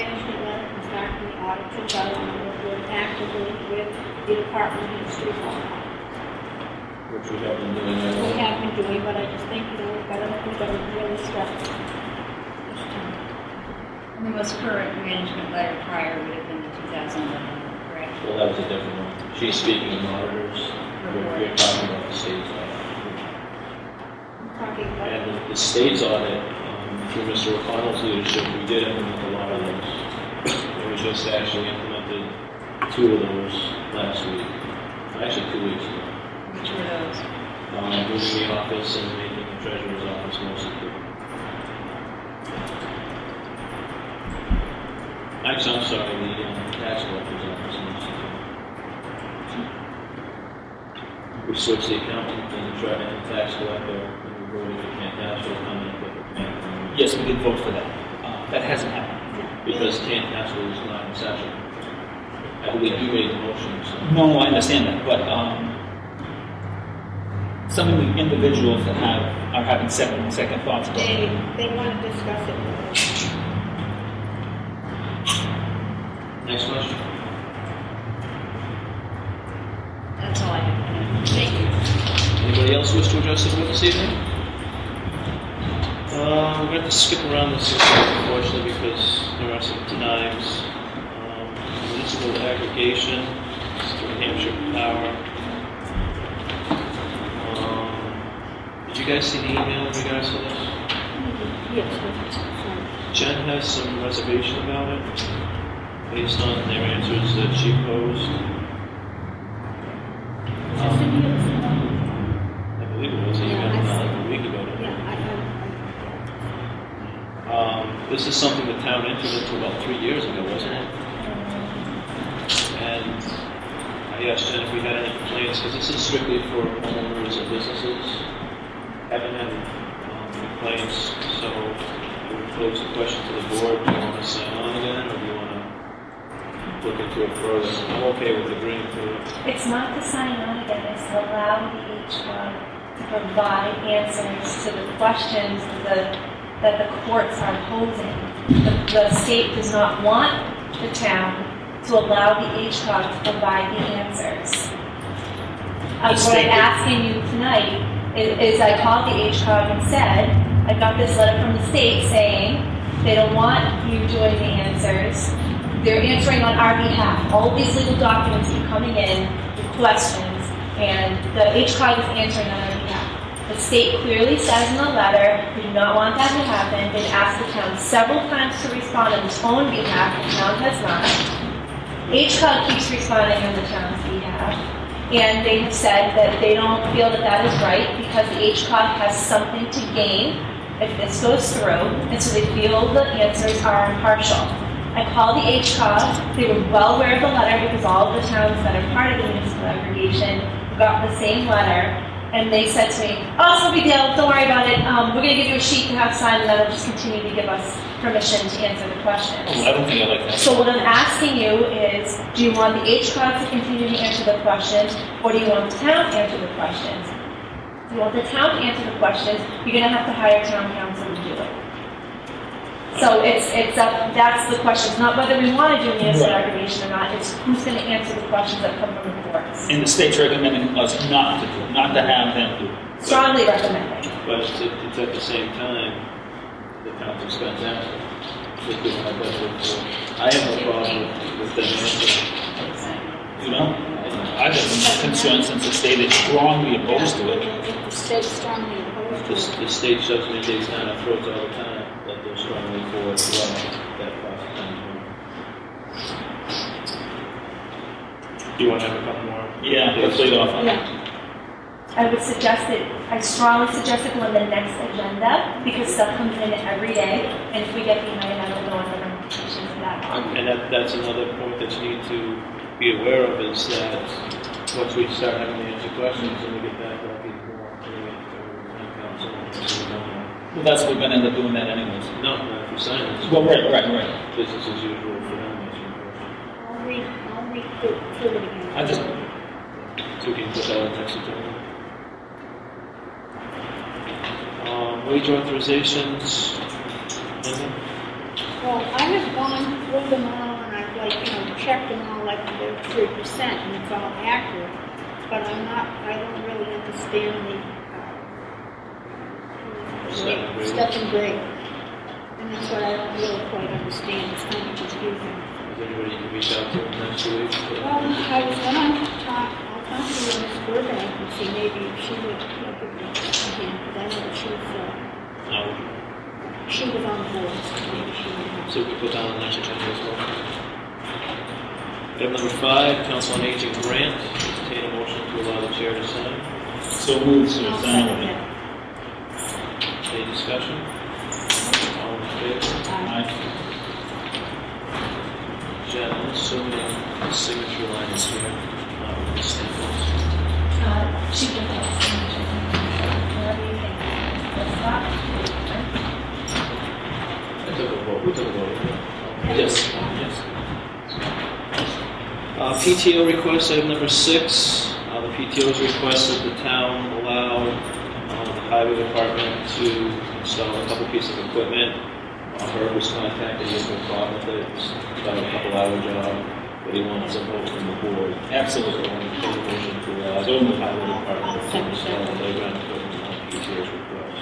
management letter from starting the audit 2000 work actively with the Department of History Law. Which we have been doing. We have been doing, but I just think, we've got to really start this time. And the most current management letter prior would have been the 2011, correct? Well, that was a different one. She's speaking of auditors. We're talking about the state's audit. And the state's audit, through Mr. O'Connell's leadership, we did implement a lot of those. And we just actually implemented 2 of those last week. Actually, 2 weeks ago. Which were those? Moving the office and making the treasurer's office more secure. Actually, I'm sorry, the tax collector's office more secure. We switched the accountant and the tax collector, and we voted for Cantasco coming up with a plan. Yes, we did vote for that. That hasn't happened. Because Cantasco is not in session. I believe you made the motion. So. No, I understand that, but some of the individuals that are having second thoughts about it. They want to discuss it more. Next question. That's all I have. Thank you. Anybody else wish to address the board this evening? We're going to skip around this unfortunately because there are some times. Municipal aggregation, New Hampshire Power. Did you guys see the email in regards to this? Yes. Jen has some reservation about it based on their answers that she posed. I believe it was an email like a week ago. This is something the town entered into about 3 years ago, wasn't it? And I asked Jen if we had any complaints, because this is strictly for homeowners and businesses. Haven't had complaints, so I would pose the question to the board: do you want to sign on again, or do you want to look into it further? I'm okay with agreeing to it. It's not to sign on again, it's to allow the HCOG to provide answers to the questions that the courts are posing. The state does not want the town to allow the HCOG to provide the answers. What I'm asking you tonight is I called the HCOG and said, I got this letter from the state saying they don't want you doing the answers. They're answering on our behalf. All of these legal documents keep coming in with questions, and the HCOG is answering on our behalf. The state clearly says in the letter they do not want that to happen. They've asked the town several times to respond on its own behalf. The town has not. HCOG keeps responding on the town's behalf, and they have said that they don't feel that that is right because the HCOG has something to gain if this goes through, and so they feel the answers are impartial. I called the HCOG. They were well aware of the letter because all of the towns that are part of the municipal aggregation got the same letter. And they said to me, oh, it's no big deal, don't worry about it. We're going to give you a sheet to have signed, and that'll just continue to give us permission to answer the questions. Oh, I don't think I like that. So what I'm asking you is, do you want the HCOG to continue to answer the questions, or do you want the town to answer the questions? If you want the town to answer the questions, you're going to have to hire town council to do it. So that's the question. It's not whether we want to do municipal aggregation or not. It's who's going to answer the questions that come from the courts. And the state's recommending us not to do it, not to have them do it. Strongly recommending. But it's at the same time, the town's expense after. I have no problem with them answering. You know? I have some concern since the state is strongly opposed to it. The state's strongly opposed to it. The state shoves mandates down our throats all the time that they're strongly for as well. That process. Do you want to have a couple more? Yeah, let's lead off on Yeah. I strongly suggest it go on the next agenda because stuff comes in every day, and if we get behind, I don't know what the ramifications of that are. And that's another point that you need to be aware of is that once we start having to answer questions and we get that more, Well, that's what we're going to end up doing that anyways. No, not if you sign it. Well, right. Business as usual for them answering questions. I'll read through it again. So we can put that on next agenda. Wage authorizations. Well, I have gone through them all and I've checked them all like they're 3% and it's all accurate. But I don't really understand the step and grade. And that's what I don't really quite understand. It's kind of confusing. Is there anybody you can reach out to next week? Well, I was going to talk to Ms. Burbank and see maybe if she would give me a hand, because I know that she was on board, so maybe she would have. So we put down on the next agenda as well. Item number 5, Council on Aging grant. Entertain a motion to allow the chair to sign. So moved, so I'll it's second done. that. Any discussion? All in favor? Aye. Jen, I'm assuming the signature line is here, not with the staples. She can tell us whatever you think. Let's stop. I took a vote. We took a vote. Yeah. Yes, yes. PTO request, item number 6. The PTO has requested the town allow the highway department to install a couple pieces of equipment. Herb was contacted, he has no problem with it. It's about a couple-hour job, but he wants a vote from the board. Absolutely. So I want to take a motion to allow So the highway department I'll to second install that. playground equipment on PTO's request.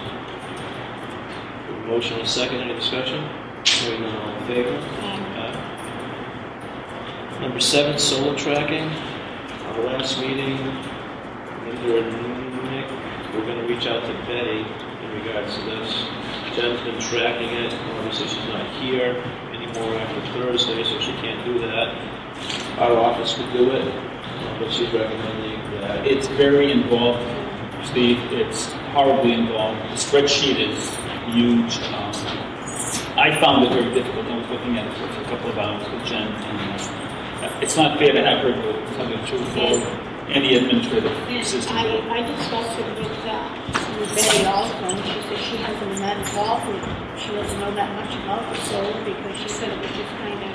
Motion and second, any discussion? Hearing none, all in favor? Aye. Number 7, solar tracking. Our last meeting, Linda and Nick, we're going to reach out to Betty in regards to this. Jen's been tracking it. Obviously, she's not here anymore after Thursday, so she can't do that. Our office could do it, but she's recommending that. It's very involved, Steve. It's horribly involved. The spreadsheet is huge. I found it very difficult. I was looking at it for a couple of hours with Jen, and it's not fair to have her do it. Something true for any administrative assistant. I discussed it with Betty also, and she said she hasn't been that involved with, she doesn't know that much about the solar because she said it was just kind of,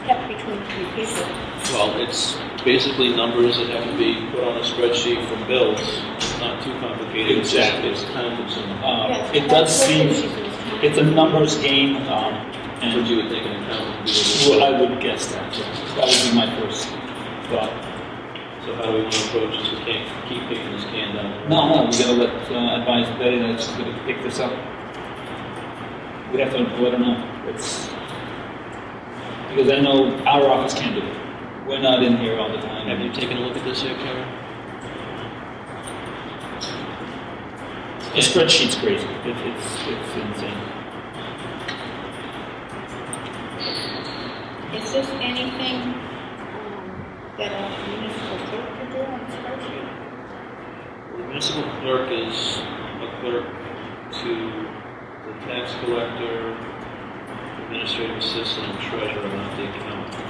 kept between 3 people. Well, it's basically numbers that have to be put on a spreadsheet from bills. It's not too complicated. Exactly. It's time consuming. It does seem it's a numbers game, And and you would think an accountant would be able to. well, I would guess that. Yes. That would be my first thought. So how do we want to approach this? We can't keep kicking this can down the road. No, we gotta let advise Betty that she's gonna pick this up. We have to let her know. It's because I know our office can't do it. We're not in here all the time. Have you taken a look at this here, Karen? The spreadsheet's crazy. It's insane. Is this anything that a municipal clerk could do on the spreadsheet? The municipal clerk is a clerk to the tax collector, administrative assistant, and treasurer, not the accountant.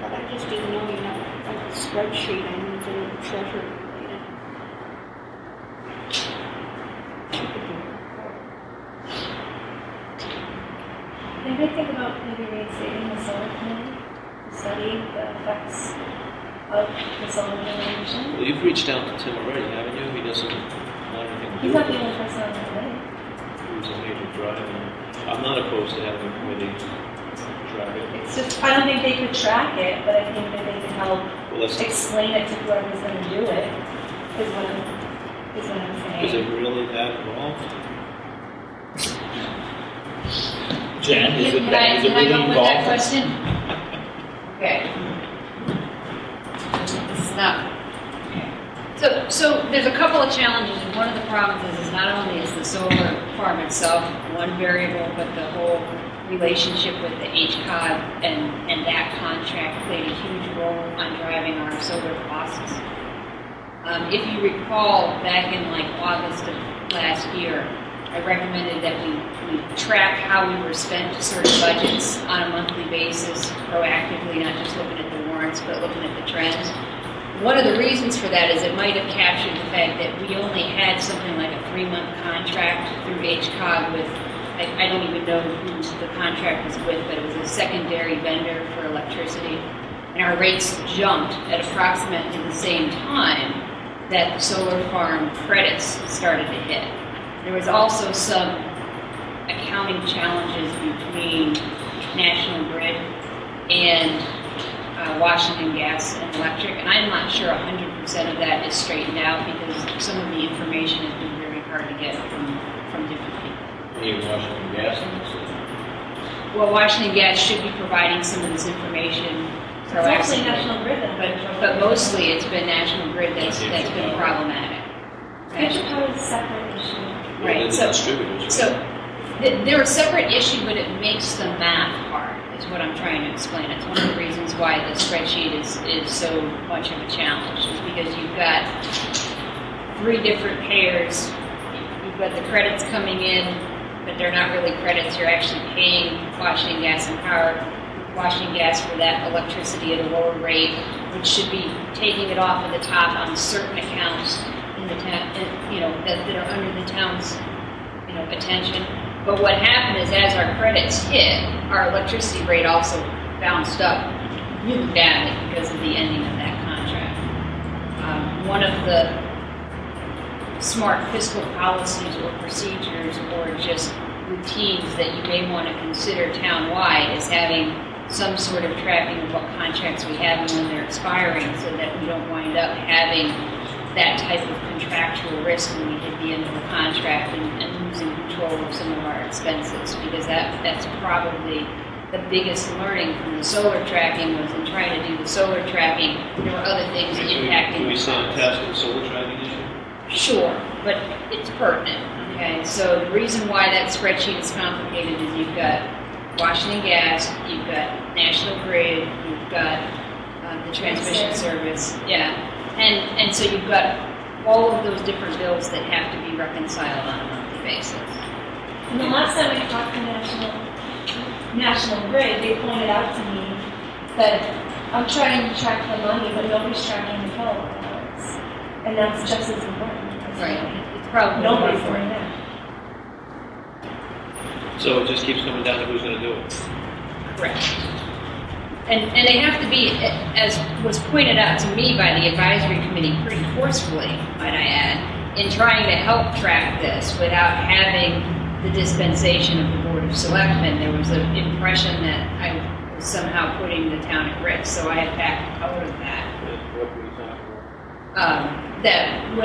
But I just didn't know, like a spreadsheet, I knew there was a treasurer related. She could do it. Maybe think about maybe reinstating the solar committee to study the effects of the solar generation. Well, you've reached out to Tim already, haven't you? He doesn't want anything to do He's with not the it. only person on the committee. Who's a major driver. I'm not opposed to having a committee track it. It's just, I don't think they could track it, but I think that they could help Well, let's, explain it to whoever's going to do it, is what I'm saying. is it really that involved? Jan, is it Can I really go with that involved? question? Okay. This is not. Okay. So there's a couple of challenges, and one of the problems is not only is the solar farm itself one variable, but the whole relationship with the HCOG and that contract played a huge role on driving our solar costs. If you recall, back in like August of last year, I recommended that we track how we were spent to certain budgets on a monthly basis, proactively, not just looking at the warrants, but looking at the trends. One of the reasons for that is it might have captured the fact that we only had something like a 3-month contract through HCOG with, I don't even know who the contract was with, but it was a secondary vendor for electricity. And our rates jumped at approximately the same time that the solar farm credits started to hit. There was also some accounting challenges between between National Grid and Washington Gas and Electric, and I'm not sure 100% of that is straightened out because some of the information has been very hard to get from different people. Even Washington Gas in this? Well, Washington Gas should be providing some of this information. It's mostly proactively, National Grid then. but mostly it's been National Grid that's been problematic. Future power is a separate issue. Right, so they're a separate issue, but it makes the math hard, is what I'm trying to explain. It's one of the reasons why the spreadsheet is so much of a challenge, is because you've got 3 different payers. You've got the credits coming in, but they're not really credits. You're actually paying Washington Gas and Washington Gas for that electricity at a lower rate, which should be taking it off of the top on certain accounts in the town, that are under the town's, attention. But what happened is, as our credits hit, our electricity rate also bounced up really badly because of the ending of that contract. One of the smart fiscal policies or procedures or just routines that you may want to consider town-wide is having some sort of tracking of what contracts we have and when they're expiring, so that we don't wind up having that type of contractual risk when we hit the end of the contract and losing control of some of our expenses, because that's probably the biggest learning from the solar tracking was in trying to do the solar tracking, there were other things impacting. Can we stay on task with the solar tracking issue? Sure, but it's pertinent, okay? So the reason why that spreadsheet is complicated is you've got Washington Gas, you've got National Grid, you've got the transmission service, yeah. And so you've got all of those different bills that have to be reconciled on a monthly basis. And the last time I talked to National Grid, they pointed out to me that I'm trying to track the money, but nobody's tracking the kilowatt hours. And that's just as important. Right. It's probably nobody's more doing that. So it just keeps coming down to who's going to do it. Correct. And they have to be, as was pointed out to me by the advisory committee pretty forcefully, might I add, in trying to help track this without having the dispensation of the Board of Selectmen. There was an impression that I was somehow putting the town at risk, so I have backed out of that. What were you talking about? That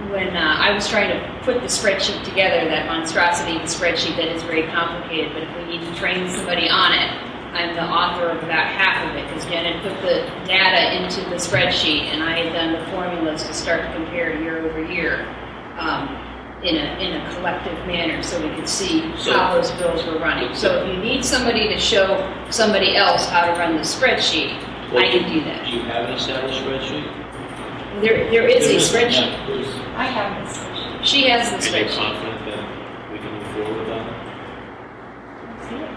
when I was trying to put the spreadsheet together, that monstrosity of the spreadsheet that is very complicated, but if we need to train somebody on it, I'm the author of about half of it, because Jen had put the data into the spreadsheet, and I had done the formulas to start to compare year over year in a collective manner, so we could see how those bills were running. So if you need somebody to show somebody else how to run the spreadsheet, I can do that. Do you have an established spreadsheet? There is a spreadsheet. I have this spreadsheet. She has the Are you spreadsheet. confident that we can move forward with that? Let's see it.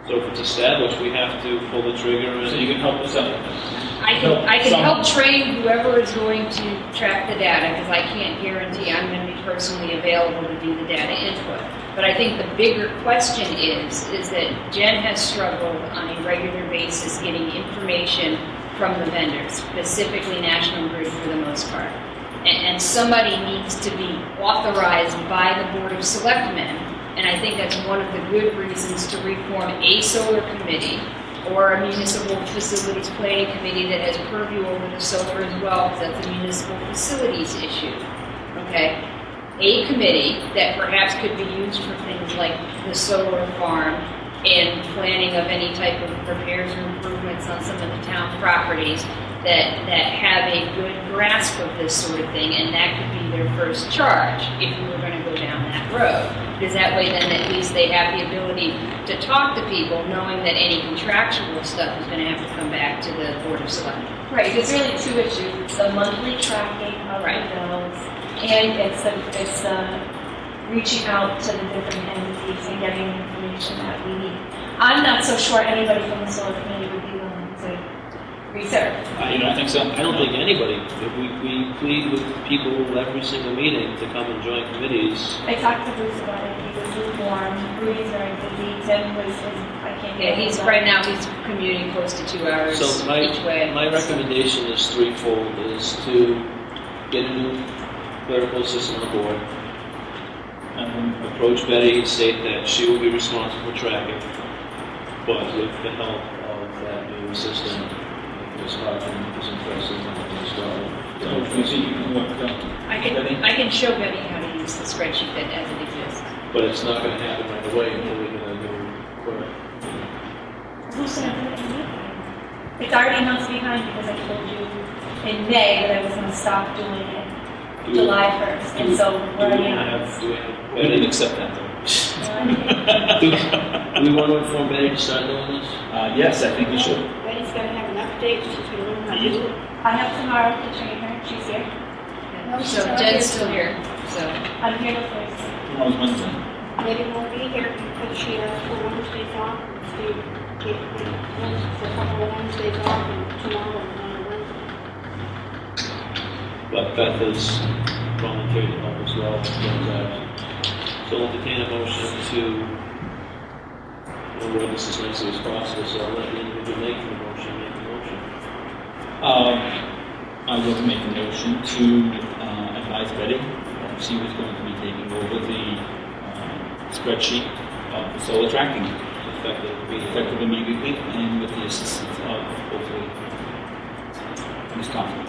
So if it's established, we have to pull the trigger So and... you can help us out. I can help train whoever is going to track the data, because I can't guarantee I'm going to be personally available to do the data input. But I think the bigger question is that Jen has struggled on a regular basis getting information from the vendors, specifically National Grid for the most part. And somebody needs to be authorized by the Board of Selectmen, and I think that's one of the good reasons to reform a solar committee or a municipal facilities planning committee that has purview over the solar as well, because that's a municipal facilities issue. Okay? A committee that perhaps could be used for things like the solar farm and planning of any type of repairs or improvements on some of the town properties that have a good grasp of this sort of thing, and that could be their first charge if we were going to go down that road. Because that way then at least they have the ability to talk to people, knowing that any contractual stuff is going to have to come back to the Board of Selectmen. Right, there's really 2 issues. It's the monthly tracking of the bills, and it's the reaching out to the different entities and getting the information that we need. I'm not so sure anybody from the solar community would be willing to reserve. You don't think so? I don't think anybody. We plead with people every single meeting to come and join committees. I talked to Bruce about it. He was lukewarm. Rudy's very busy. Tim was, I can't get Yeah, right now he's commuting close to 2 hours So each way. my recommendation is threefold, is to get a new clerical assistant on board, approach Betty, state that she will be responsible for tracking, but with the help of that new assistant, Ms. Hodgson is interested in installing. So you see, you can work, Betty? I can show Betty how to use the spreadsheet that as it exists. But it's not going to happen right away until we get a new clerk. Who's going to do it in May? It's already months behind because I told you in May that I was going to stop doing it July 1st, and so we're already on. We didn't accept that, though. Do we want to inform Betty to start doing this? Yes, I think we should. Betty's gotta have an update, she's gonna learn how to do it. I have tomorrow to train her. She's here. No, she's So not Jen's here still here, so. I'm here till Thursday. Tomorrow's Wednesday. Betty won't be here because she asked for Wednesdays off, and Steve gave me for a couple of Wednesdays off, and tomorrow and on Wednesday. But Beth has volunteered to help as well. So I'll entertain a motion to word this as nicely as possible, so I'll let the individual making the motion make the motion. I will make a motion to advise Betty that she was going to be taking over the spreadsheet of the solar tracking, effective immediately, and with the assistance of hopefully Ms. Coffin,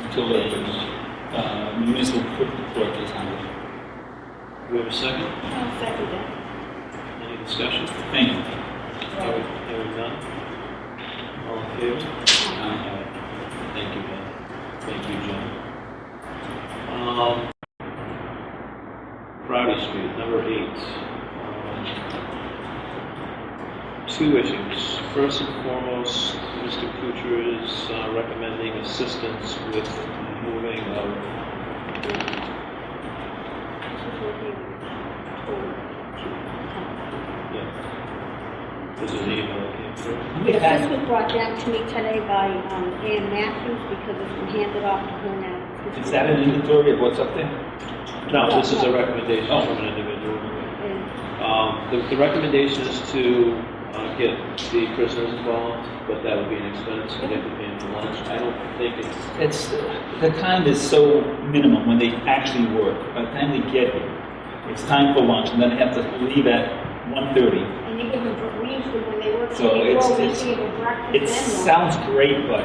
until the municipal clerk is handled. Do we have a second? I'll second that. Any discussion? Thank you. Hearing none. All in favor? Aye. Thank you, Ben. Thank you, Jen. Crowdy Street, number 8. Two issues. First and foremost, Mr. Kuchar is recommending assistance with moving of This is the email that came through. This was brought down to me today by Ann Matthews because it's been handed off to her now. Is that an inventory of what's up there? No, this is a recommendation from an individual. The recommendation is to get the prisoners involved, but that would be an expense, and they have to pay for lunch. I don't think It's the time is so minimum when they actually work. By the time they get here, it's time for lunch, and then they have to leave at 1:30. And you give them, we usually when they work, So they it's- go, we it's- give them breakfast. It and lunch. sounds great, but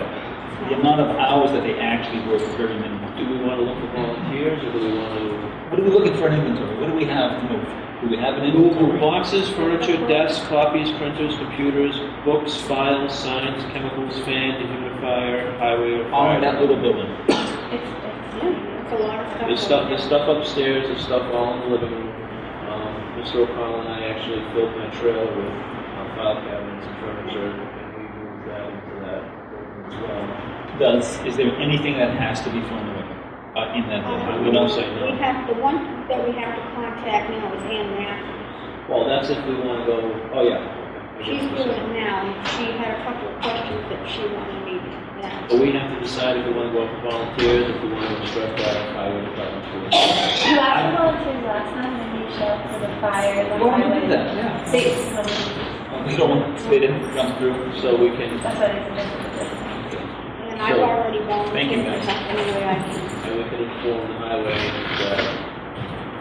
the amount of hours that they actually work is very minimal. Do we want to look for volunteers, or do we want to What are we looking for an inventory? What do we have to move? Do we have an move inventory? boxes, furniture, desks, copies, printers, computers, books, files, signs, chemicals, fan, dehumidifier, highway, or All fire? in that little building. It's a lot of stuff. There's stuff upstairs, there's stuff all in the living room. Mr. O'Connell and I actually filled my trailer with file cabinets and furniture, and we moved that into that building as well. Is there anything that has to be thrown away in that building? We don't say no. We have, the one that we have to contact now is Ann Matthews. Well, that's if we want to go, oh yeah. She's doing it now, and she had a couple of questions that she wanted me to ask. But we have to decide if we want to go for volunteers, if we want to go straight by the highway department. You asked volunteers last time when you showed up for the fire. The Well, we highway. did that, yeah. They They didn't come through. So we can, That's what I said. And I've already Thank you, volunteered guys. any way I can. and we can inform the highway that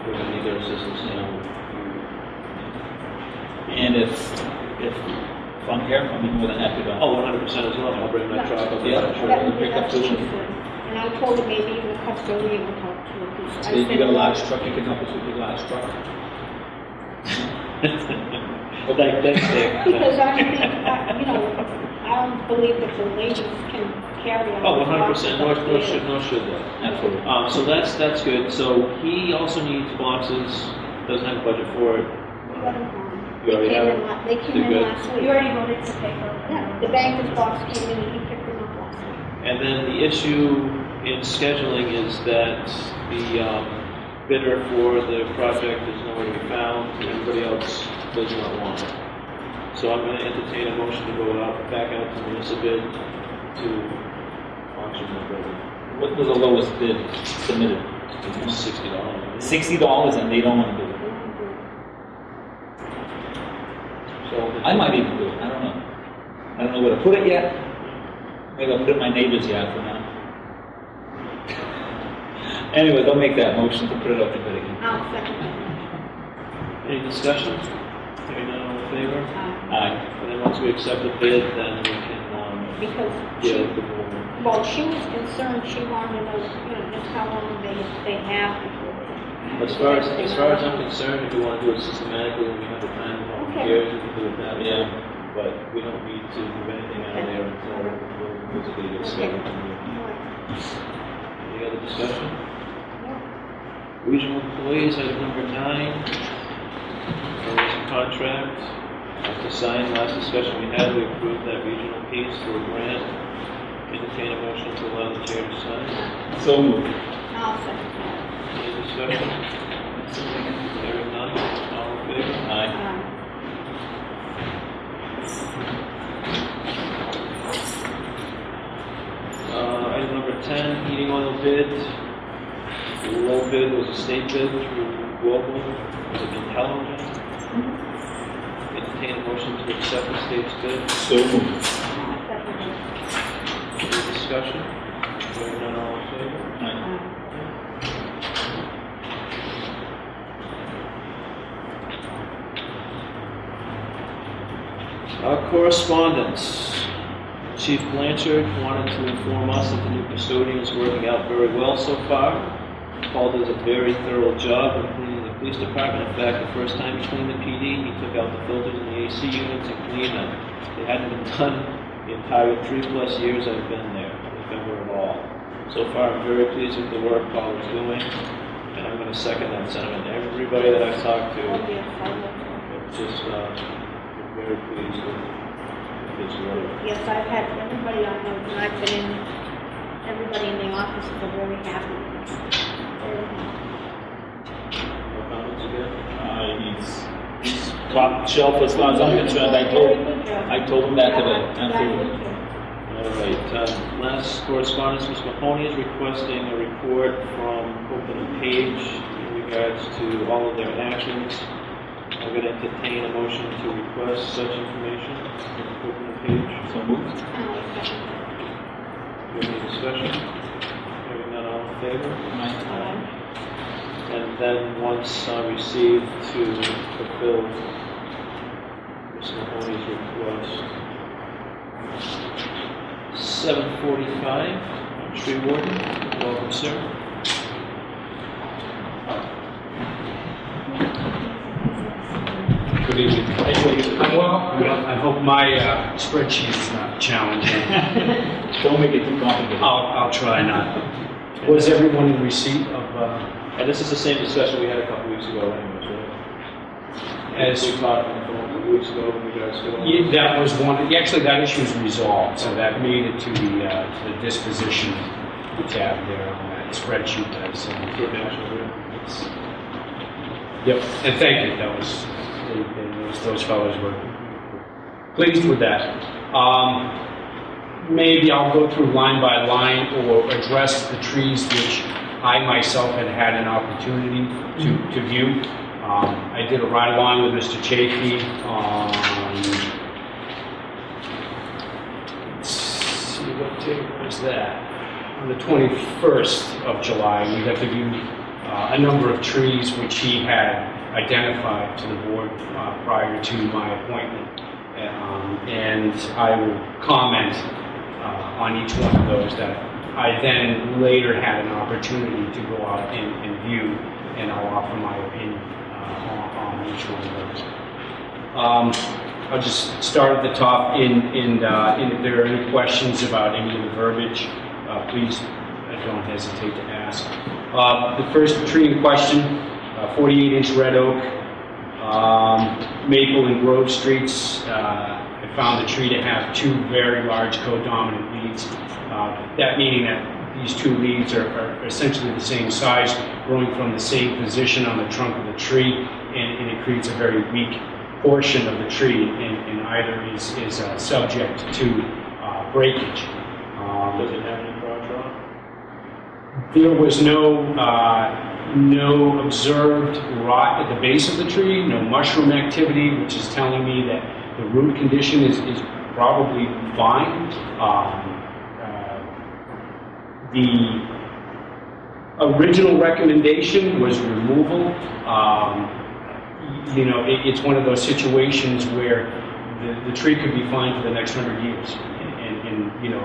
we're going to need their assistance now. And if I'm here, I'll be more than happy to. Oh, 100% as well. I'll bring my truck up. Yeah. That Sure. would be pick up that's what the- she said. And I told her maybe even the custodian would talk to her. because I If you said, got a large truck, you can help us with your large truck. Well, thanks, Dick. Because I don't think, I don't believe that the ladies can carry on. Oh, 100%. Nor should they. Absolutely. So that's good. So he also needs boxes. Doesn't have a budget for it. You already have it? They came They're in good. last week. You already voted to pay for it. Yeah, the banker's box came in and he picked them up last week. And then the issue in scheduling is that the bidder for the project is nowhere to be found. Everybody else does not want it. So I'm going to entertain a motion to go back out to municipal bid to auction the building. What was the lowest bid submitted? $60. $60, and they don't want to do it. So I might even do it. I don't know. I don't know where to put it yet. Maybe I'll put it in my neighbor's yard for now. Anyway, they'll make that motion to put it up to bid again. I'll second that. Any discussion? Hearing none, all in favor? Aye. And then once we accept the bid, then we can, Because deal with the board. well, she was concerned, she wanted to know, just how long they have before. As far as I'm concerned, if you want to do it systematically and we have the time and volunteers, we can do it that way. Yeah. But we don't need to move anything out of there until we'll physically get scheduled. Any other discussion? Regional employees, item number 9. There was a contract to sign. Last discussion we had, we approved that regional piece through a grant. Entertain a motion to allow the chair to sign. So moved. I'll second that. Any discussion? Hearing none, all in favor? Aye. Item number 10, heating oil bid. The low bid was a state bid through Global. Was it Intelligent? Entertain a motion to accept the state's bid. So moved. I'll second that. Any discussion? Hearing none, all in favor? Aye. Correspondence. Chief Blanchard wanted to inform us that the new custodian is working out very well so far. Paul does a very thorough job of cleaning the police department. In fact, the first time he cleaned the PD, he took out the filters in the AC units and cleaned them. They hadn't been done the entire 3+ years I've been there, if ever at all. So far, I'm very pleased with the work Paul is doing, and I'm going to second that sentiment. Everybody that I've talked to, Oh, yes, I will. just very pleased with his work. Yes, I've had everybody I know, when I've been in, everybody in the office is very happy. Very happy. No comments again? He's top shelf as far as I'm concerned. Very good job. I told him that today. Yeah, Absolutely. good job. All right, last correspondence, Ms. Mahoney is requesting a report from Copeland and Page in regards to all of their actions. I'm going to entertain a motion to request such information from Copeland and Page. So moved. I'll second that. Do you have any discussion? Hearing none, all in favor? Aye. And then once received to fulfill Ms. Mahoney's request. 7:45, tree warden, welcome, sir. Good evening. Well, I hope my spreadsheet is not challenging. Don't make it too complicated. I'll try not. Was everyone in receipt of, And this is the same discussion we had a couple weeks ago anyways, right? as, We talked on the phone a couple weeks ago in regards to... yeah, that was one, actually that issue was resolved, so that made it to the disposition tab there on that spreadsheet that I sent. Good national grid. Yep, and thank you, that was, those fellows were pleased with that. Maybe I'll go through line by line or address the trees which I myself had an opportunity to view. I did a ride-along with Mr. Chafee on, let's see, what date was that? On the 21st of July, we got to view a number of trees which he had identified to the board prior to my appointment. And I will comment on each one of those that I then later had an opportunity to go out and view, and I'll offer my opinion on each one of those. I'll just start at the top, and if there are any questions about any of the verbiage, please don't hesitate to ask. The first tree in question, 48-inch red oak, Maple and Grove Streets. I found the tree to have two very large codominant leads. That meaning that these two leads are essentially the same size, growing from the same position on the trunk of the tree, and it creates a very weak portion of the tree, and either is subject to breakage. Does it have any crotch rot? There was no observed rot at the base of the tree, no mushroom activity, which is telling me that the root condition is probably fine. original recommendation was removal. You know, it's one of those situations where the tree could be fine for the next 100 years. And you know,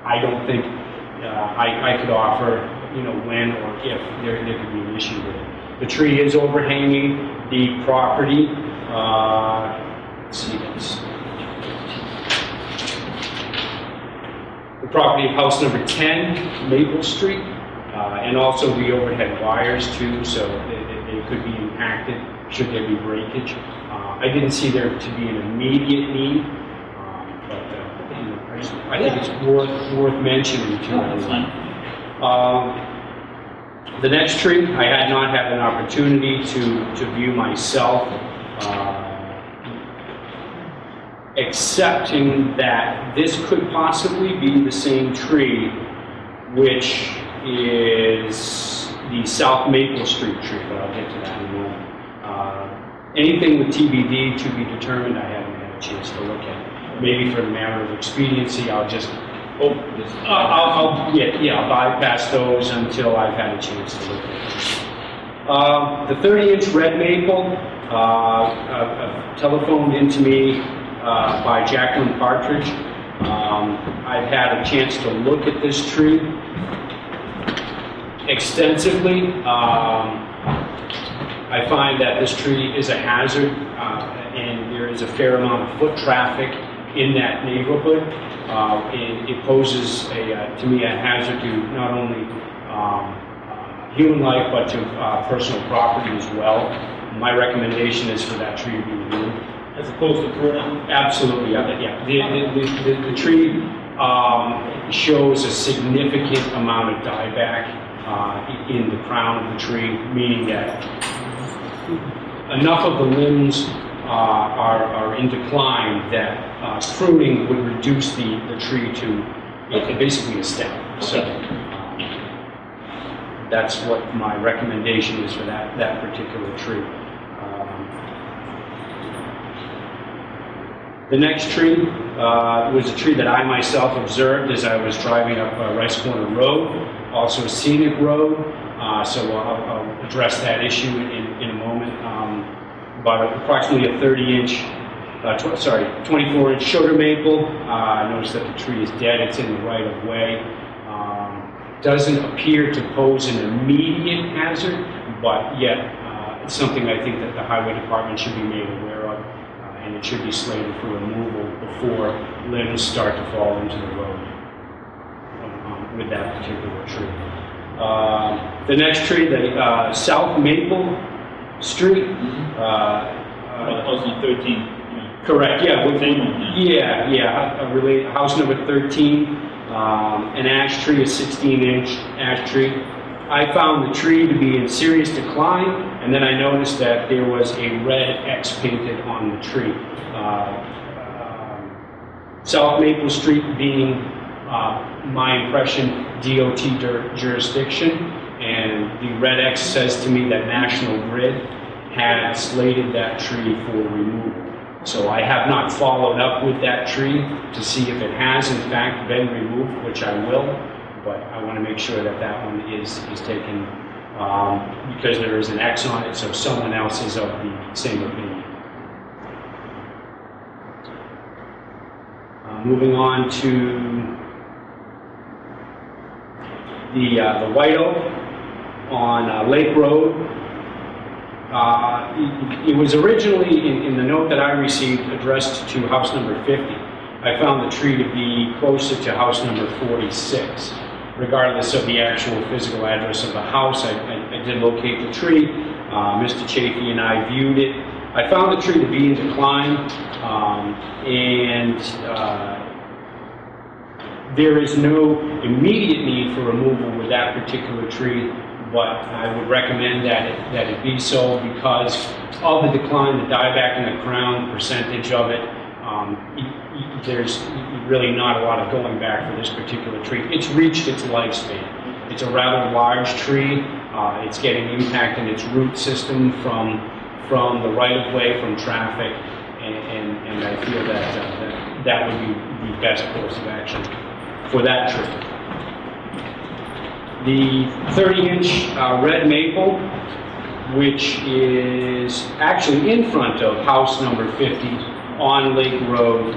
I don't think I could offer, you know, when or if there could be an issue with it. The tree is overhanging the property. Let's see, that's the property of house number 10, Maple Street, and also the overhead wires too, so they could be impacted should there be breakage. I didn't see there to be an immediate need, but you know, I think it's worth mentioning to everyone. The next tree, I had not had an opportunity to view myself, accepting that this could possibly be the same tree, which is the South Maple Street tree, but I'll get to that in a moment. Anything with TBD to be determined, I haven't had a chance to look at. Maybe for the matter of expediency, I'll just I'll bypass those until I've had a chance to look at it. The 30-inch red maple, telephoned into me by Jacqueline Partridge. I've had a chance to look at this tree extensively. I find that this tree is a hazard, and there is a fair amount of foot traffic in that neighborhood. It poses, to me, a hazard to not only human life, but to personal property as well. My recommendation is for that tree to be removed. As opposed to prune? Absolutely, yeah. The tree shows a significant amount of dieback in the crown of the tree, meaning that enough of the limbs are in decline that pruning would reduce the tree to basically a stem. So that's what my recommendation is for that particular tree. The next tree was a tree that I myself observed as I was driving up Rice Corner Road, also a scenic road, so I'll address that issue in a moment. About approximately a 24-inch sugar maple. I noticed that the tree is dead, it's in the right of way. Doesn't appear to pose an immediate hazard, but yet it's something I think that the highway department should be made aware of, and it should be slated for removal before limbs start to fall into the road with that particular tree. The next tree, the South Maple Street. 2013. Correct, yeah. Same one, Yeah. House number 13, an ash tree, a 16-inch ash tree. I found the tree to be in serious decline, and then I noticed that there was a red X painted on the tree. South Maple Street being, my impression, DOT jurisdiction, and the red X says to me that National Grid had slated that tree for removal. So I have not followed up with that tree to see if it has in fact been removed, which I will, but I want to make sure that that one is taken because there is an X on it, so someone else is of the same opinion. Moving on to the White Oak on Lake Road. It was originally, in the note that I received, addressed to house number 50. I found the tree to be closer to house number 46. Regardless of the actual physical address of the house, I did locate the tree. Mr. Chafee and I viewed it. I found the tree to be in decline, and there is no immediate need for removal with that particular tree, but I would recommend that it be so because of the decline, the dieback in the crown, the percentage of it, there's really not a lot of going back for this particular tree. It's reached its lifespan. It's a rather large tree. It's getting impact in its root system from the right-of-way, from traffic, and I feel that would be the best course of action for that tree. The 30-inch red maple, which is actually in front of house number 50 on Lake Road.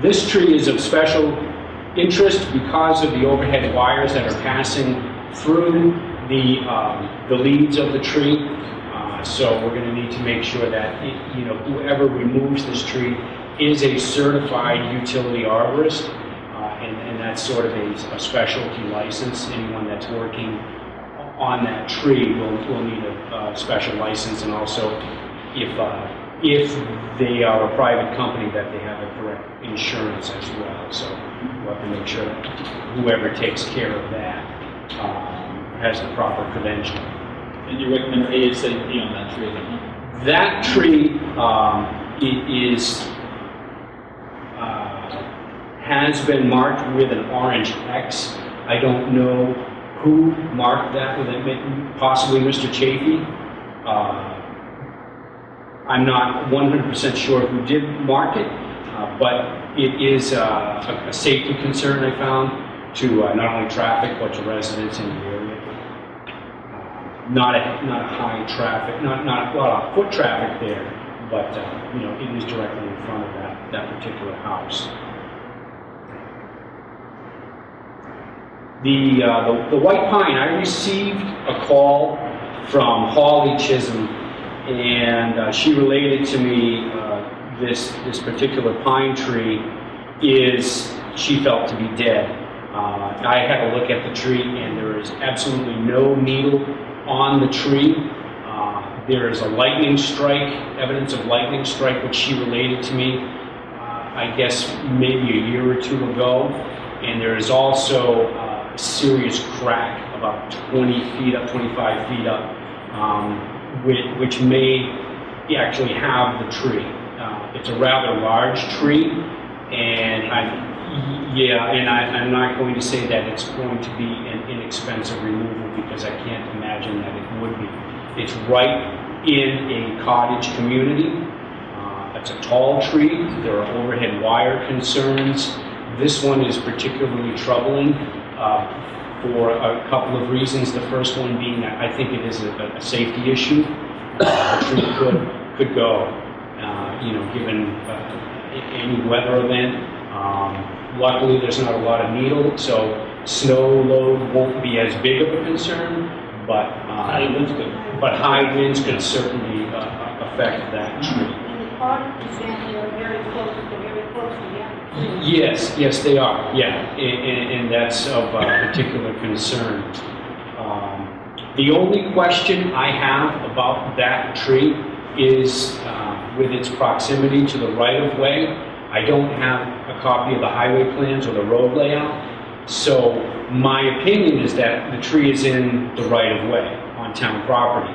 This tree is of special interest because of the overhead wires that are passing through the leads of the tree. So we're going to need to make sure that whoever removes this tree is a certified utility arborist, and that's sort of a specialty license. Anyone that's working on that tree will need a special license, and also if they are a private company, that they have a correct insurance as well. So we'll have to make sure that whoever takes care of that has the proper credential. And you recommend ASAP on that tree, then? That tree has been marked with an orange X. I don't know who marked that with it, possibly Mr. Chafee. I'm not 100% sure who did mark it, but it is a safety concern, I found, to not only traffic but to residents in the area. Not a high traffic, not a lot of foot traffic there, but it is directly in front of that particular house. The white pine, I received a call from Holly Chisholm, and she related to me this particular pine tree she felt to be dead. I had a look at the tree, and there is absolutely no needle on the tree. There is a lightning strike, evidence of lightning strike, which she related to me, I guess maybe a year or two ago. And there is also a serious crack about 20 feet up, 25 feet up, which may actually have the tree. It's a rather large tree, and I'm not going to say that it's going to be an inexpensive removal, because I can't imagine that it would be. It's right in a cottage community. It's a tall tree. There are overhead wire concerns. This one is particularly troubling for a couple of reasons. The first one being that I think it is a safety issue. The tree could go, given any weather event. Luckily, there's not a lot of needle, so snow load won't be as big of a concern, but high winds could certainly affect that tree. And the Parkinson's family are very close together. Yes, they are. Yeah, and that's of particular concern. The only question I have about that tree is with its proximity to the right-of-way. I don't have a copy of the highway plans or the road layout, so my opinion is that the tree is in the right-of-way on town property,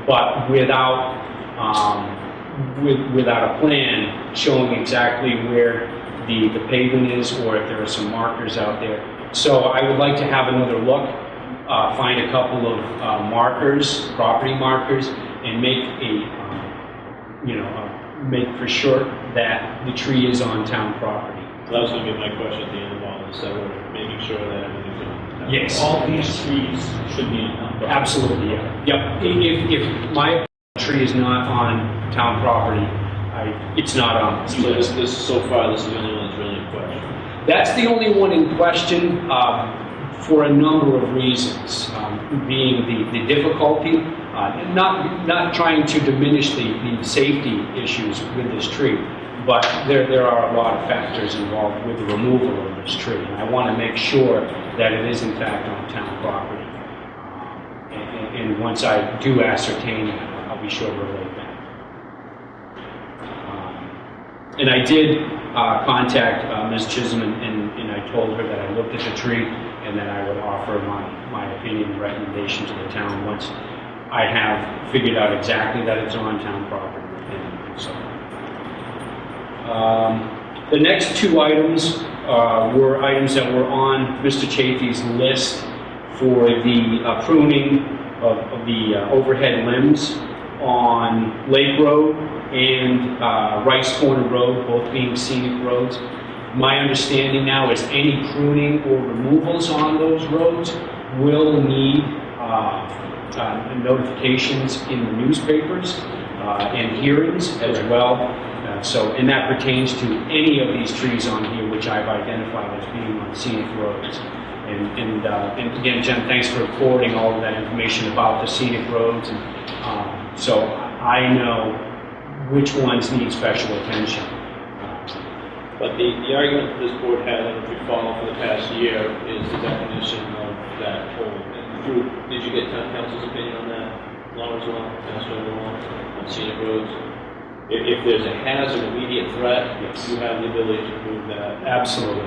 but without a plan showing exactly where the pavement is, or if there are some markers out there. So I would like to have another look, find a couple of markers, property markers, and make for sure that the tree is on town property. So that was going to be my question at the end of all this, so we're making sure that everything's on. Yes. All these trees should be on town property. Absolutely, yeah. Yep. If my tree is not on town property, it's not on this So list. so far, this is the only one that's really in question. That's the only one in question for a number of reasons, being the difficulty, not trying to diminish the safety issues with this tree, but there are a lot of factors involved with the removal of this tree. And I want to make sure that it is in fact on town property. And once I do ascertain that, I'll be sure to relate that. And I did contact Ms. Chisholm, and I told her that I looked at the tree and that I would offer my opinion and recommendation to the town once I have figured out exactly that it's on town property. And so, the next two items were items that were on Mr. Chafee's list for the pruning of the overhead limbs on Lake Road and Rice Corner Road, both being scenic roads. My understanding now is any pruning or removals on those roads will need notifications in the newspapers and hearings as well. And that pertains to any of these trees on here which I've identified as being on scenic roads. And again, Jen, thanks for forwarding all of that information about the scenic roads. And so I know which ones need special attention. But the argument that this board had, and if you follow for the past year, is the definition of that whole. Did you get town council's opinion on that law as well, national law, on scenic roads? If there's a hazard, immediate threat, yes, you have the ability to remove that. Absolutely.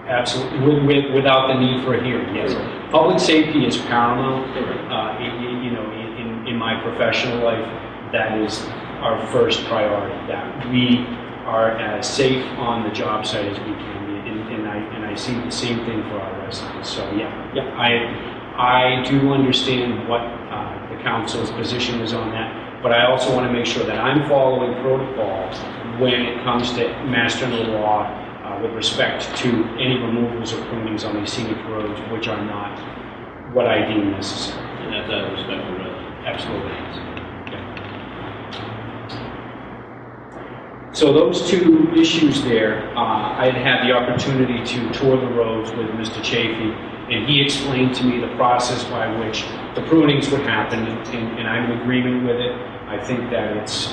Absolutely. Without the need for a hearing, yes. Right. Public safety is paramount. In my professional life, that is our first priority. That we are as safe on the job site as we can be, and I see the same thing for our residents. So I do understand what the council's position is on that, but I also want to make sure that I'm following protocol when it comes to Mass General law with respect to any removals or prunings on these scenic roads, which are not what I deem necessary. And that's out of respect for residents. Absolutely. So those two issues there, I had the opportunity to tour the roads with Mr. Chafee, and he explained to me the process by which the prunings would happen, and I'm in agreement with it. I think that it's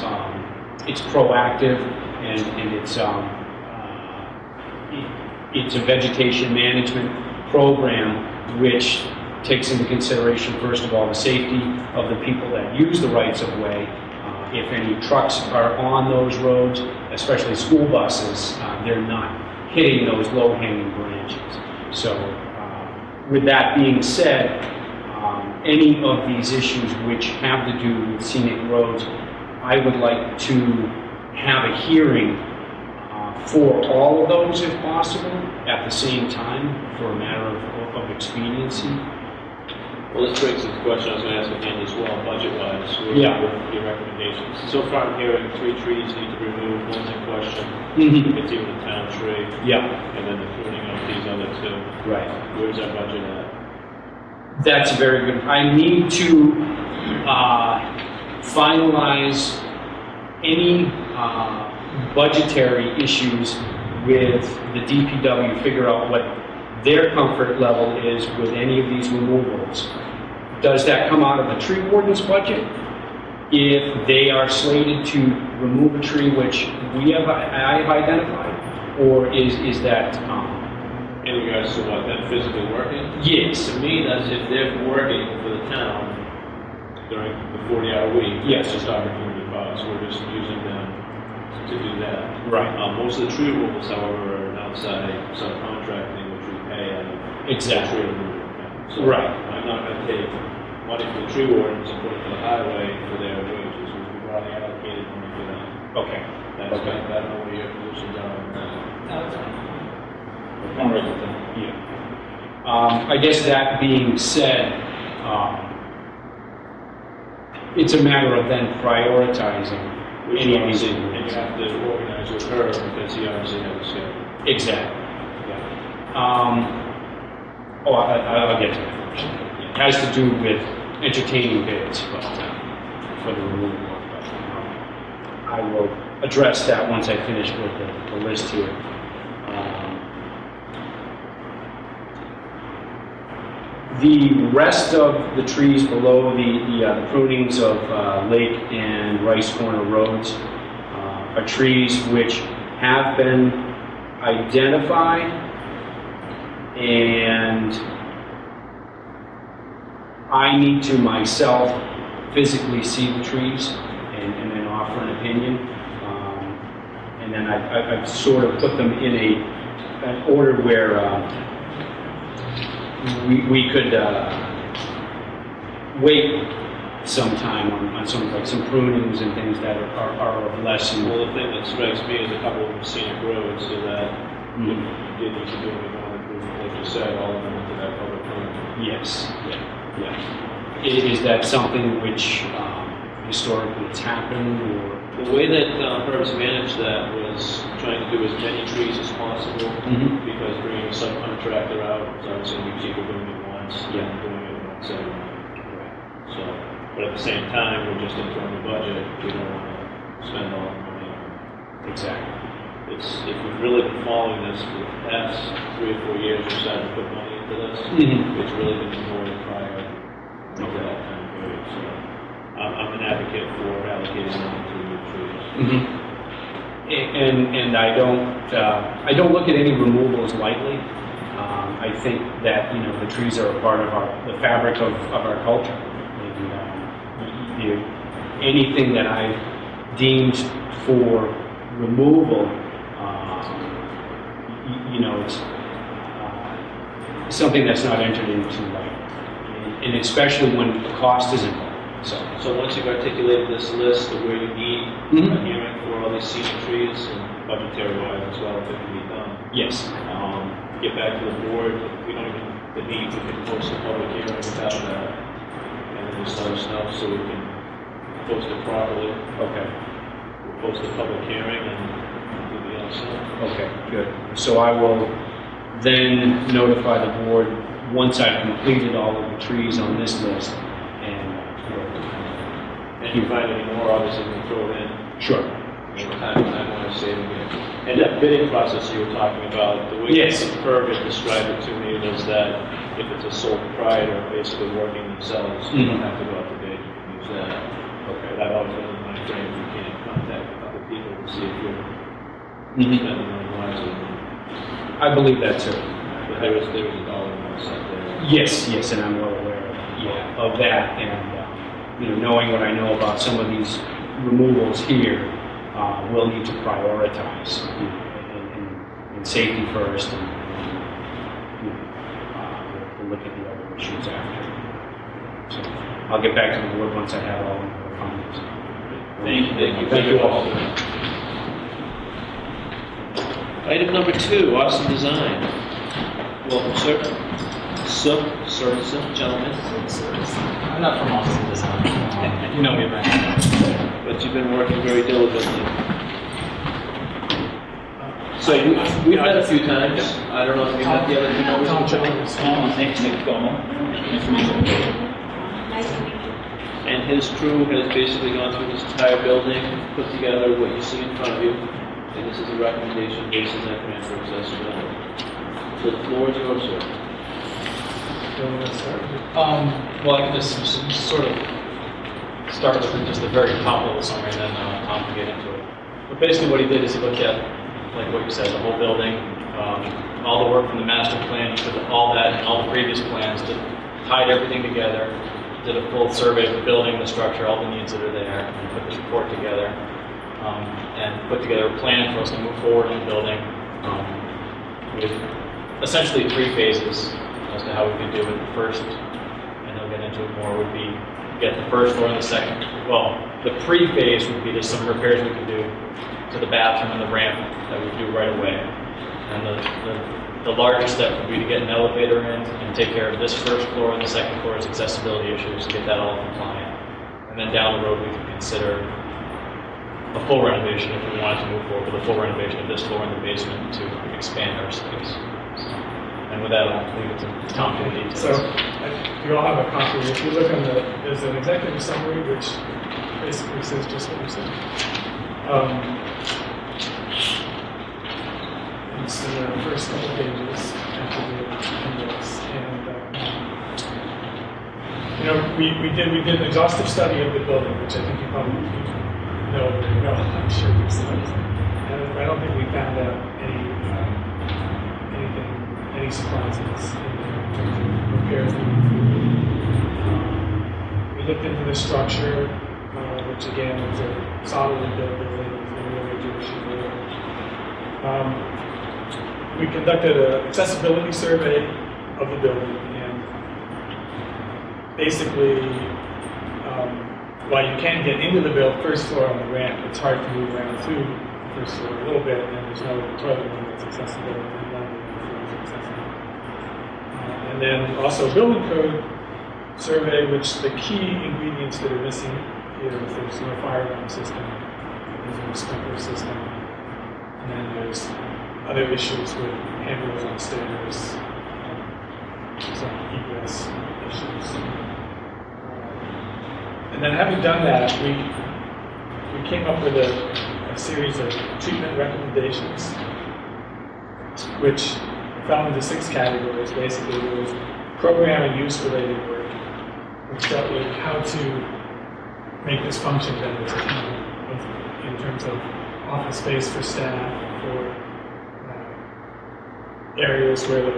proactive, and it's a vegetation management program which takes into consideration, first of all, the safety of the people that use the rights of way. If any trucks are on those roads, especially school buses, they're not hitting those low-hanging branches. So with that being said, any of these issues which have to do with scenic roads, I would like to have a hearing for all of those if possible at the same time for a matter of expediency. Well, this brings up the question I was going to ask again as well, budget-wise. Yeah. With your recommendations. So far, I'm hearing 3 trees need to be removed. One's in question. Mm-hmm. It's even a town tree. Yeah. And then the pruning of these other 2. Right. Where's our budget at? That's very good. I need to finalize any budgetary issues with the DPW, figure out what their comfort level is with any of these removals. Does that come out of the tree warden's budget? If they are slated to remove a tree which I have identified, or is that in regards to what, then physically working? Yes. To me, that's if they're working for the town during the 40-hour week. Yes. It's just opportunity costs. We're just using them to do that. Right. Most of the tree removals, however, are an outside subcontracting, which we pay out of Exactly. tree removal account. So Right. I'm not going to take money from the tree wardens and put it for the highway for their wages. We've already allocated money for that. Okay. That's Okay. I don't know what your positions are on that. Yeah. I guess that being said, it's a matter of then prioritizing Which any of these obviously, and you inquiries. have to organize with her because he obviously has a schedule. Exactly. Yeah. I'll get to that. It has to do with entertaining bids, but for the removal. But I will address that once I finish with the list here. The rest of the trees below the prunings of Lake and Rice Corner roads are trees which have been identified, and I need to myself physically see the trees and then offer an opinion. And then I've sort of put them in an order where we could wait some time on some prunings and things that are of less. Well, the thing that strikes me is a couple of scenic roads, so that you did need to do it like you said, all of them into that public road. Yes. Yeah. Is that something which historically has happened, or? The way that Herb's managed that was trying to do as many trees as possible, because bringing a subcontractor out is obviously going to be cheaper doing it once than doing it once every month. So, but at the same time, we're just internal budget. We don't want to spend all the money. Exactly. If we've really been following this for the past 3 or 4 years, we've started to put money into this. It's really been more prior to that time period. So I'm an advocate for allocating money to new trees. And I don't look at any removals lightly. I think that the trees are a part of the fabric of our culture. And anything that I've deemed for removal, it's something that's not entered into lightly, and especially when the cost is involved. So once you've articulated this list of where you need a hearing for all these cedar trees, and budgetary-wise as well, if it can be done. Yes. Get back to the board. We don't even we can post a public hearing without that, and then just let us know so we can post it properly. Okay. We'll post a public hearing and do the outside. Okay, good. So I will then notify the board once I've completed all of the trees on this list. And if you find any more, obviously we can throw it in. Sure. Time-wise saving it. And that bidding process you were talking about, the way Herb had described it to me was that if it's a sole proprietor basically working themselves, you don't have to go out to bid, you can use that. Okay. But I've always been in my frame, you can't contact a couple people to see if you're spending money wisely. I believe that too. But there is a dollar amount set there. Yes, and I'm well aware of that, and knowing what I know about some of these removals here, we'll need to prioritize and safety first, and we'll look at the other issues after. So I'll get back to the board once I have all the findings. Thank you all. Item number 2, Austin Design. Welcome, sir. Sir, gentlemen. I'm not from Austin Design. You know me, right? But you've been working very diligently. So we've met a few times. I don't know if you've met the other two members of the board. Thanks, Nick Como. Nice to meet you. And his crew has basically gone through this entire building, put together what you see in front of you. And this is a recommendation based on that plan for accessibility. So the floor is yours, sir. Well, I can just sort of start with just the very top level summary, and then Tom can get into it. But basically, what he did is he looked at, like what you said, the whole building, all the work from the master plan, he took all that and all the previous plans, tied everything together, did a full survey of the building, the structure, all the needs that are there, and put this report together, and put together a plan for us to move forward in the building with essentially 3 phases as to how we could do it. The first, and I'll get into it more, would be get the first floor and the second. Well, the pre-phase would be there's some repairs we could do to the bathroom and the ramp that we do right away. And the larger step would be to get an elevator in and take care of this first floor and the second floor's accessibility issues, get that all compliant. And then down the road we could consider a full renovation if we wanted to move forward with a full renovation of this floor and the basement to expand our space. And with that, I'll leave it to Tom to the details. So, you all have a copy. If you look on there's an executive summary which basically says just what you said. It's in the first couple pages after the appendix. And, we did an exhaustive study of the building, which I think you probably know very well. I'm sure you've seen it. And I don't think we found out any surprises in terms of repairs that we do. We looked into the structure, which again was a solidly built building with no major issue there. We conducted an accessibility survey of the building, and basically, while you can get into the first floor on the ramp, it's hard to move around through the first floor a little bit, and there's no toilet room that's accessible, and none of the floor is accessible. And then also building code survey, which the key ingredients that are missing here is there's no fire alarm system, using a sprinkler system. And then there's other issues with handrails on stairs, some egress issues. And then having done that, we came up with a series of treatment recommendations, which fell into 6 categories. Basically, there was program and use related work, which dealt with how to make this function better as a team, in terms of office space for staff, for areas where the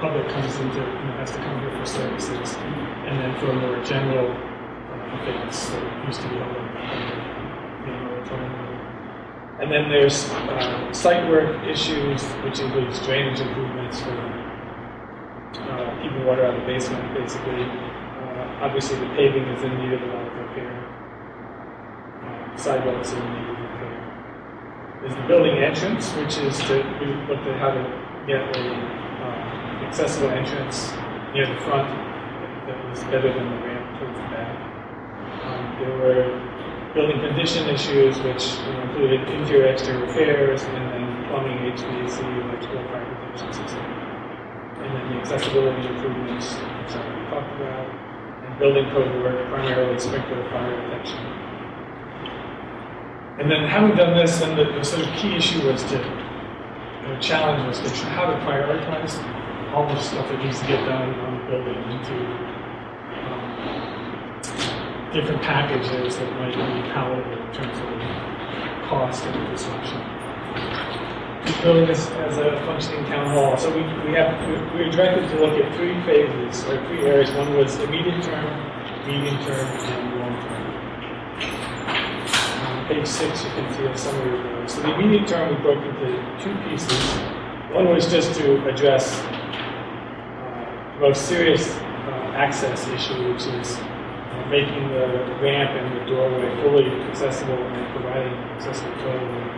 public comes into, has to come here for services, and then for more general events that used to be held in the auditorium. And then there's site work issues, which includes drainage improvements for keeping water out of the basement, basically. Obviously, the paving is in need of a lot of repair. Sidewalks are in need of repair. There's the building entrance, which is we looked at how to get a accessible entrance near the front that was better than the ramp towards the back. There were building condition issues, which included interior, exterior repairs, and then plumbing, HVAC, electrical, fire protection system. And then the accessibility improvements, which I already talked about, and building code work, primarily sprinkler fire protection. And then having done this, then the sort of key issue was the challenge was how to prioritize all the stuff that needs to get done on the building into different packages that might be palatable in terms of cost and disruption. This building is as a functioning town hall, so we were directed to look at 3 phases or 3 areas. One was immediate term, medium term, and long term. On page 6, you can see a summary of those. So the immediate term we broke into 2 pieces. One was just to address the most serious access issue, which is making the ramp and the doorway fully accessible and providing accessible toilet.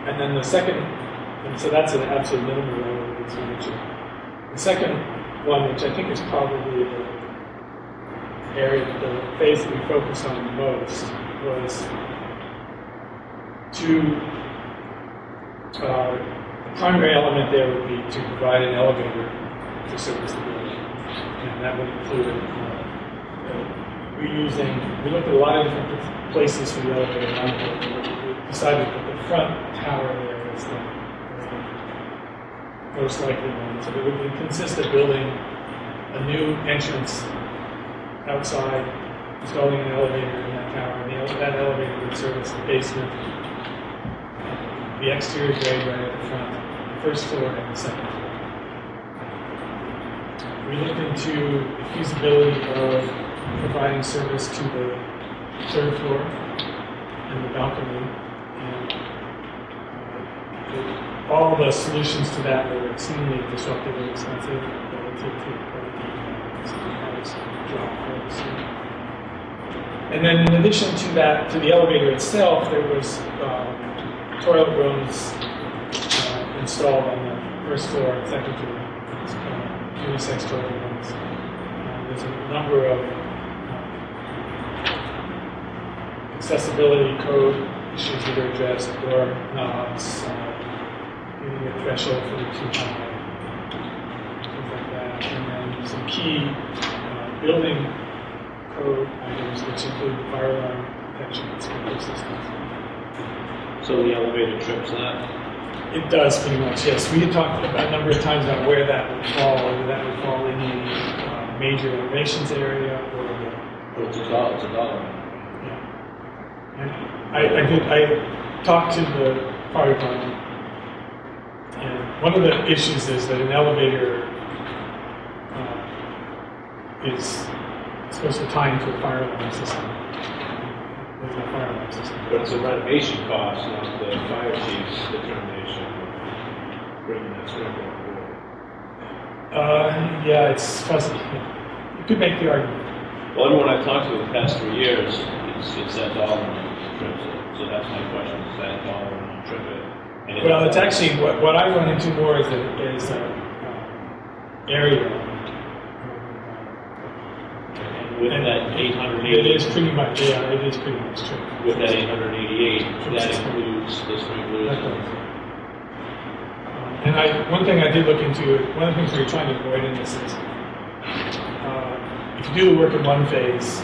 And then the second, and so that's an absolute minimum level of expenditure. The second one, which I think is probably the area, the phase that we focused on the most, was the primary element there would be to provide an elevator to service the building. And that would include reusing, we looked at a lot of different places for the elevator around the building. We decided that the front tower there is the most likely one. So it would consist of building a new entrance outside, installing an elevator in that tower, and that elevator would service the basement, the exterior grade right at the front, the first floor, and the second floor. We looked into the feasibility of providing service to the 3rd floor and the balcony, and all the solutions to that were extremely disruptive and expensive relative to And then in addition to that, to the elevator itself, there was toilet rooms installed on the 1st floor and 2nd floor. Unisex toilet rooms. There's a number of accessibility code issues that are addressed, door knobs, getting a threshold for the 2 high, things like that. And then some key building code items, which include fire alarm protection and sprinkler systems. So the elevator trips that? It does pretty much, yes. We had talked a number of times about where that would fall, whether that would fall in the major renovations area or the... Well, it's a dollar. Yeah. And I talked to the fire department, and one of the issues is that an elevator is supposed to tie into a fire alarm system. There's no fire alarm system. But it's a renovation cost, not the fire chief's determination of bringing that sprinkler on board. Yeah, it's fuzzy. You could make the argument. Well, everyone I've talked to in the past 3 years, it's that dollar amount that trips it. So that's my question, is that dollar amount trip it? And Well, it's actually, what I run into more is area. And with And that It 880, is pretty much, yeah, it is pretty much true. with that 888, that includes the sprinklers. That does. And one thing I did look into, one of the things we were trying to avoid in this is, if you do the work in one phase,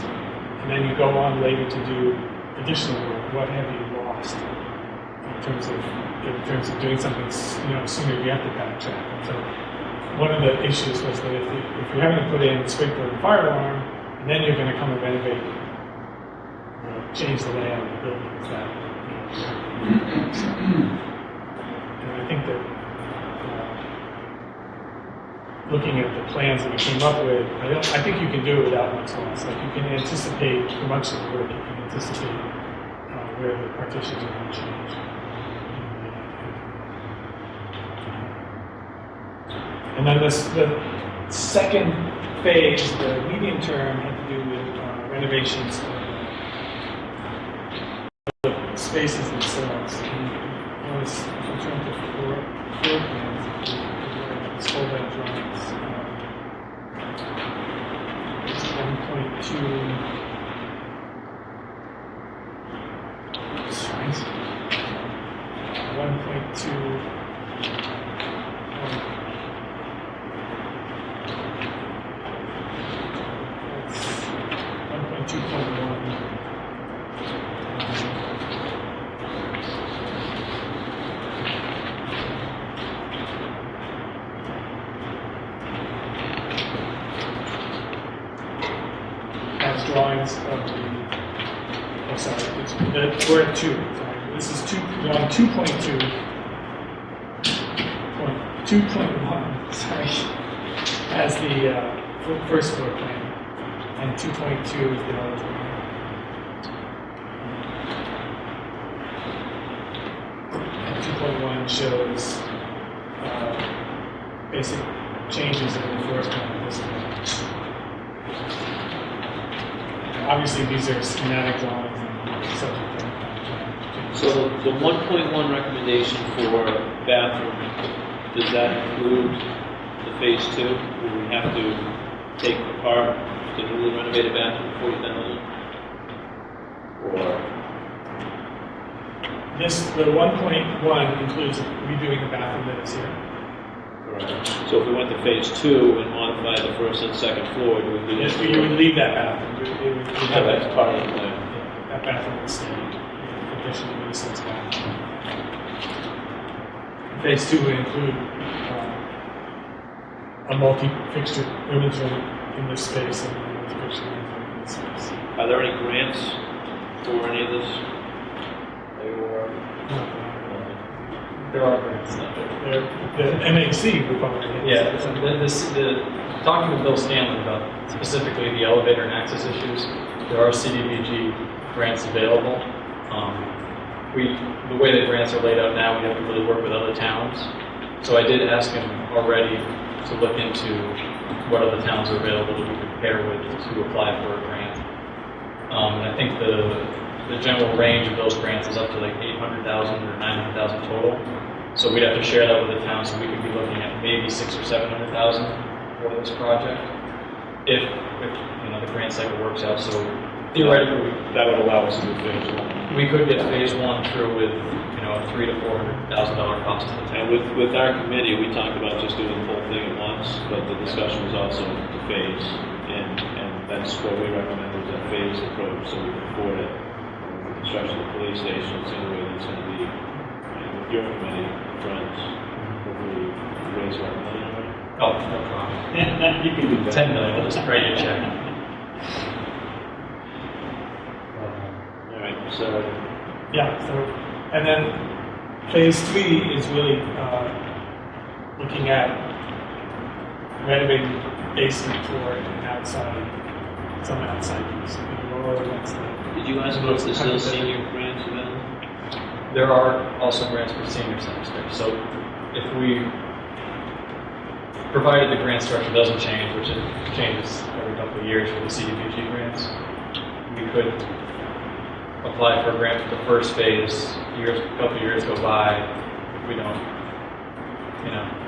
and then you go on later to do additional work, what have you lost in terms of doing something, sooner? You have to backtrack. And so one of the issues was that if you're having to put in sprinkler and fire alarm, and then you're going to come and renovate, change the layout of the building, is that? And I think that looking at the plans that we came up with, I think you can do it without much loss. Like you can anticipate for much of the work, you can anticipate where the partitions are going to change. And then the second phase, the medium term, had to do with renovations of the spaces themselves. And it was in terms of floor plans, it's full red drawings. It's 1.2. Sorry. 1.2. That's 1.2.1. Has drawings of the. Oh, sorry. We're at 2. Sorry. This is drawing 2.2. 2.1. Sorry. Has the first floor plan. And 2.2 is the other drawing. And 2.1 shows basic changes in the floor plan of this building. Obviously, these are schematic drawings and subject to. So the 1.1 recommendation for bathroom, does that include the phase 2? Will we have to take apart the newly renovated bathroom for 40,000? Or The 1.1 includes redoing the bathroom that is here. correct? So if we went to phase 2 and modified the first and second floor, do we do Yes, that? you would leave that bathroom. You'd have That's that, part of the plan. that bathroom would stay. In addition to the sense bathroom. Phase 2 would include a multi-fixture women's room in this space and a multi-fixture men's room in this space. Are there any grants for any of this? There are grants. The MHC would probably. Yeah, talking with Bill Scanlon about specifically the elevator and access issues, there are CDBG grants available. The way the grants are laid out now, we have to really work with other towns. So I did ask him already to look into what other towns are available that we could pair with to apply for a grant. And I think the general range of those grants is up to like 800,000 or 900,000 total. So we'd have to share that with the town, so we could be looking at maybe 600,000 or 700,000 for this project, if the grant cycle works out. So theoretically, That would allow us to do phase 1. we could get phase 1 through with a $300,000 to $400,000 cost to the town. And with our committee, we talked about just doing the whole thing at once, but the discussion was also to phase, and that's what we recommended, a phase approach, so we can afford it. The construction of the police station, it's in a way that's going to be, with your committee, friends, hopefully raise $1 million. Oh, no problem. You can do that. 10 million, we'll just write you a check. All right, so Yeah, and then phase 3 is really looking at renovating basement floor and some outside use. did you ask about if there's still senior grants available? There are also grants for senior center space. So if we, provided the grant structure doesn't change, which it changes every couple of years for the CDBG grants, we could apply for a grant for the first phase. A couple of years go by, if we don't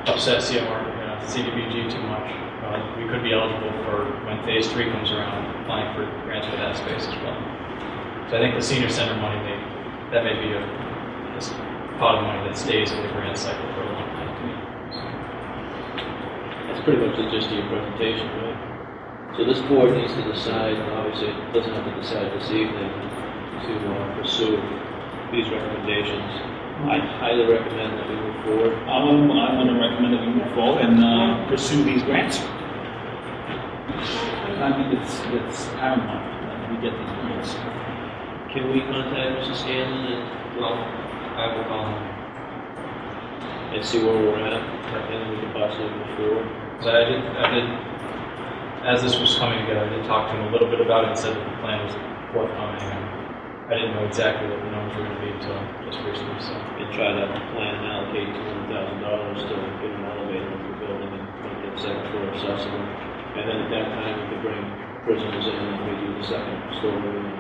upset CDBG too much, we could be eligible for when phase 3 comes around, applying for grants for that space as well. So I think the senior center money may be a pot of money that stays in the grant cycle for a long time to me. That's pretty much the gist of your presentation, right? So this board needs to decide, and obviously it doesn't have to decide this evening, to pursue these recommendations. I highly recommend that we move forward. I'm going to recommend that we move forward and pursue these grants. I think it's paramount that we get these grants. Can we contact Mr. Scanlon and, Well, I will call him. and see where we're at, and then we can possibly move forward? So I did, as this was coming together, I did talk to him a little bit about it and said that the plan was forthcoming. And I didn't know exactly what the numbers were going to be until just recently. So. And try to plan and allocate $200,000 to get an elevator into the building and make that second floor accessible. And then at that time, we could bring prisoners in and we do the second story. And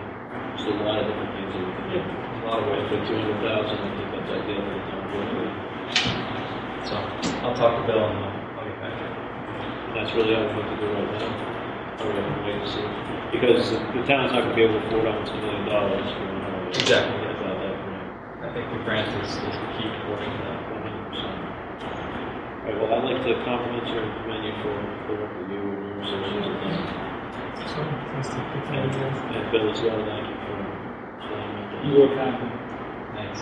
just a lot of different things that we can do. A lot of ways for $200,000. I think that's ideal for the town board. So I'll talk to Bill and I'll get back to you. And that's really all we have to do right now. Or we have to wait and see. Because the town's not going to be able to afford almost $1 million for an elevator. Exactly. Without that grant. I think the grant is the key portion of that. 100%. All right, well, I'd like to compliment you and commend you for the work that you and your associates have done. And Bill as well, thank you for staying with us. You work hard. Thanks.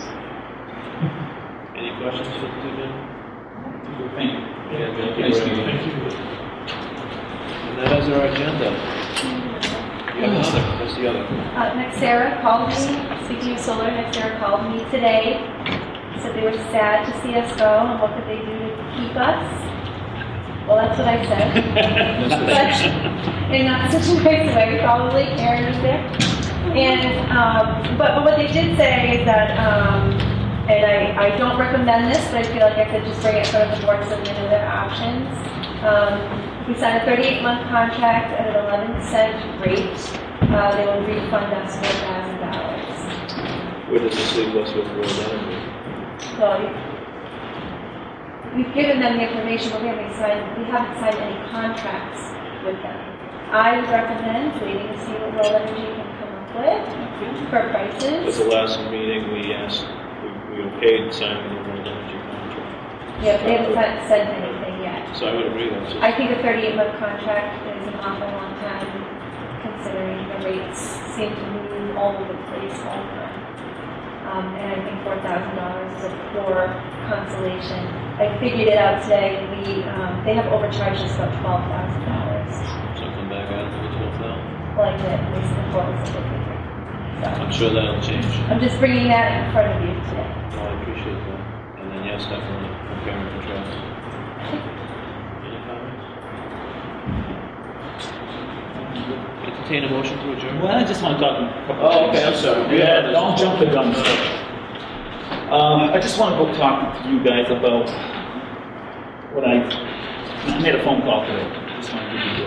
Any questions for the two gentlemen? Thank you. Yeah, thank you Nice very to meet much. you. And that is our agenda. You have another, what's the other? Nexera called me, speaking of solar, Nexera called me today, said they were sad to see us go, and what could they do to keep us? Well, that's what I said. But in not such a nice way, probably, Karen was there. And, but what they did say is that, and I don't recommend this, but I feel like I could just bring it in front of the board so they know their options. We signed a 38-month contract at an 11-cent rate. They will refund us $4,000. Where does this leave us with World Energy? So we've given them the information, but we haven't signed any contracts with them. I would recommend waiting to see what World Energy can come up with for At prices. the last meeting, we asked, we okayed signing the World Energy contract. Yeah, they haven't said anything yet. So I would agree, that's I think a 38-month contract is an awful long time, considering the rates seem to move all over the place all the time. And I think $4,000 is a poor consolation. I figured it out today. They have overcharged us about $12,000. something back out to the 12,000. Like that, at least the quote is a bit bigger. So I'm sure that'll change. I'm just bringing that in front of you today. Oh, I appreciate that. And then, yes, definitely compare and contrast. Any comments? Entertain a motion to adjourn? Well, I just want to talk a couple Oh, of okay, I'm things. sorry. Yeah, don't jump the gun. I just want to go talk to you guys about what I made a phone call today. Just want to give you,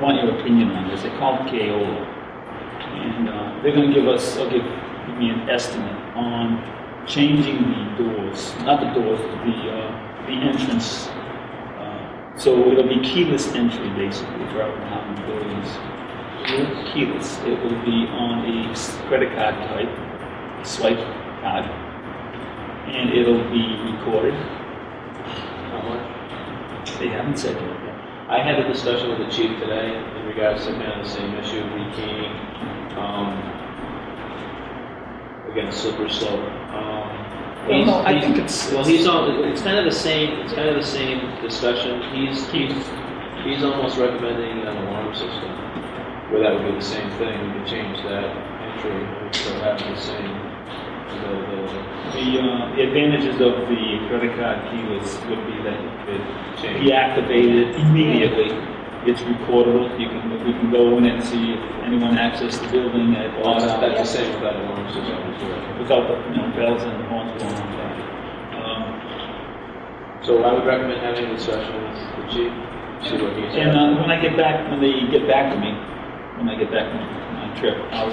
want your opinion on this. They called Keola. And they're going to give me an estimate on changing the doors, not the doors, the entrance. So it'll be keyless entry basically for our town buildings. Keyless. It will be on a credit card type, swipe card, and it'll be recorded. How much? They haven't said yet. I had a discussion with the chief today in regards to kind of the same issue, rekeying. Again, slippery slope. I think it's It's kind of the same. It's kind of the same discussion. He's almost recommending an alarm system, where that would be the same thing. We could change that entry and still have the same availability. The advantages of the credit card keyless would be that you could deactivate it immediately. It's recordable. We can go in and see if anyone accessed the building at Well, that's the same with that alarm system as well. without the bells and horns going on. So I would recommend having a discussion with the chief, see what he's. And when they get back to me, my trip, I'll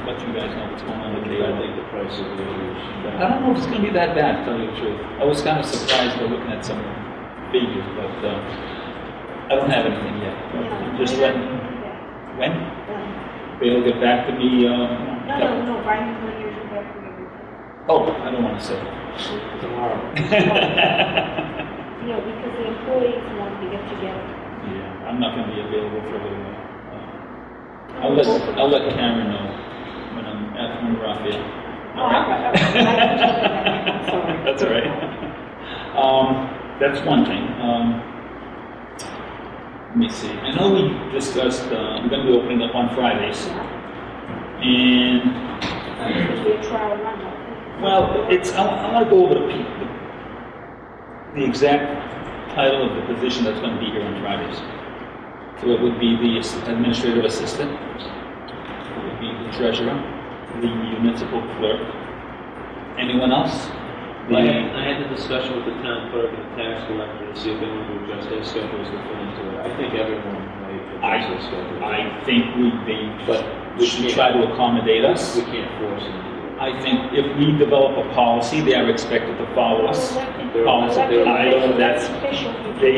let you guys know what's going on with the I think the price of the I don't know if it's going to be that bad, to tell you the truth. I was kind of surprised by looking at some figures, but I don't have anything yet. Just let when they'll get back to me. No, Brian, when you're back from everything. Oh, I don't want to say. Tomorrow. You know, because the employees want to get together. Yeah, I'm not going to be available for a little while. I'll let Karen know when I'm at Raphael. Oh, all right. I'm sorry. That's all right. That's one thing. Let me see. I know we discussed we're going to be opening up on Fridays, and It'll be a trial run. well, it's I want to go over the exact title of the position that's going to be here on Fridays. So it would be the administrative assistant, it would be the treasurer, the municipal clerk. Anyone else? I had the discussion with the town clerk and the tax collector to see if they want to adjust their schedules to fit into it. I think everyone might adjust their schedule. I think But we should try to accommodate us. We can't force them to do it. I think if we develop a policy, they are expected to follow us. Policy, I know that's, we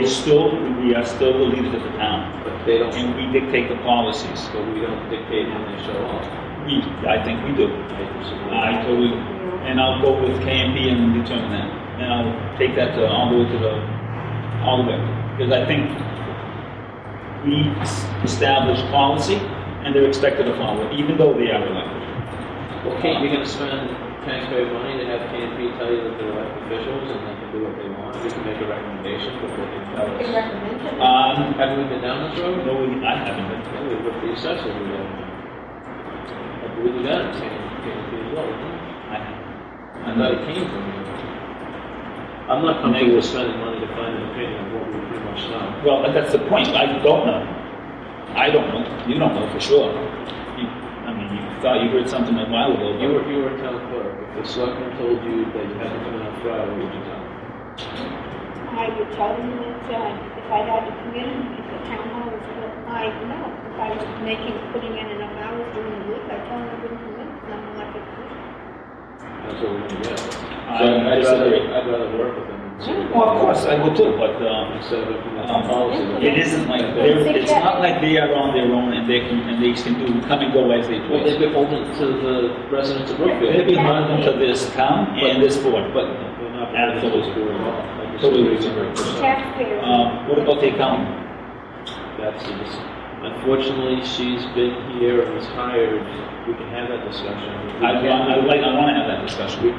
are still the leaders of the town, But they don't, and we dictate the policies. but we don't dictate when they show up. I think we do. I totally, and I'll go with KMP and determine that. And I'll take that all the way all the way. Because I think we establish policy, and they're expected to follow it, even though they are elected. Well, Kate, you're going to spend taxpayer money to have KMP tell you that they're elected officials and they can do what they want. We can make a recommendation, but they can tell us. Have we been down this road? No, I haven't been. Yeah, we with the assessor, we got. I believe we got it, KMP as well, didn't we? I thought it came from you. I'm not comfortable with spending money to find an opinion of what we pretty much know. Well, that's the point. I don't know. I don't know. You don't know for sure. You thought you heard something a while ago. You were a town clerk. If the selectman told you that you had to come in on Friday, what would you tell them? I would tell them that if I had to come in, if the town hall was built, no. If I was putting in enough hours during the week, I'd tell them I wouldn't come in, because I'm elected official. That's what we're going to get. I disagree. I'd rather work with them. Well, of course, I would too, but Instead of implementing policy. it isn't like it's not like they are on their own and they can do come and go as they Well, they're please. beholden to the residents of Brookfield. They're beholden to this town and this board, but They're not absolutely. beholden to this board at all. I Totally disagree. disagree. Taxpayers. What about the accountant? That's unfortunately, she's been here and was hired. We can have that discussion. I want to have that discussion.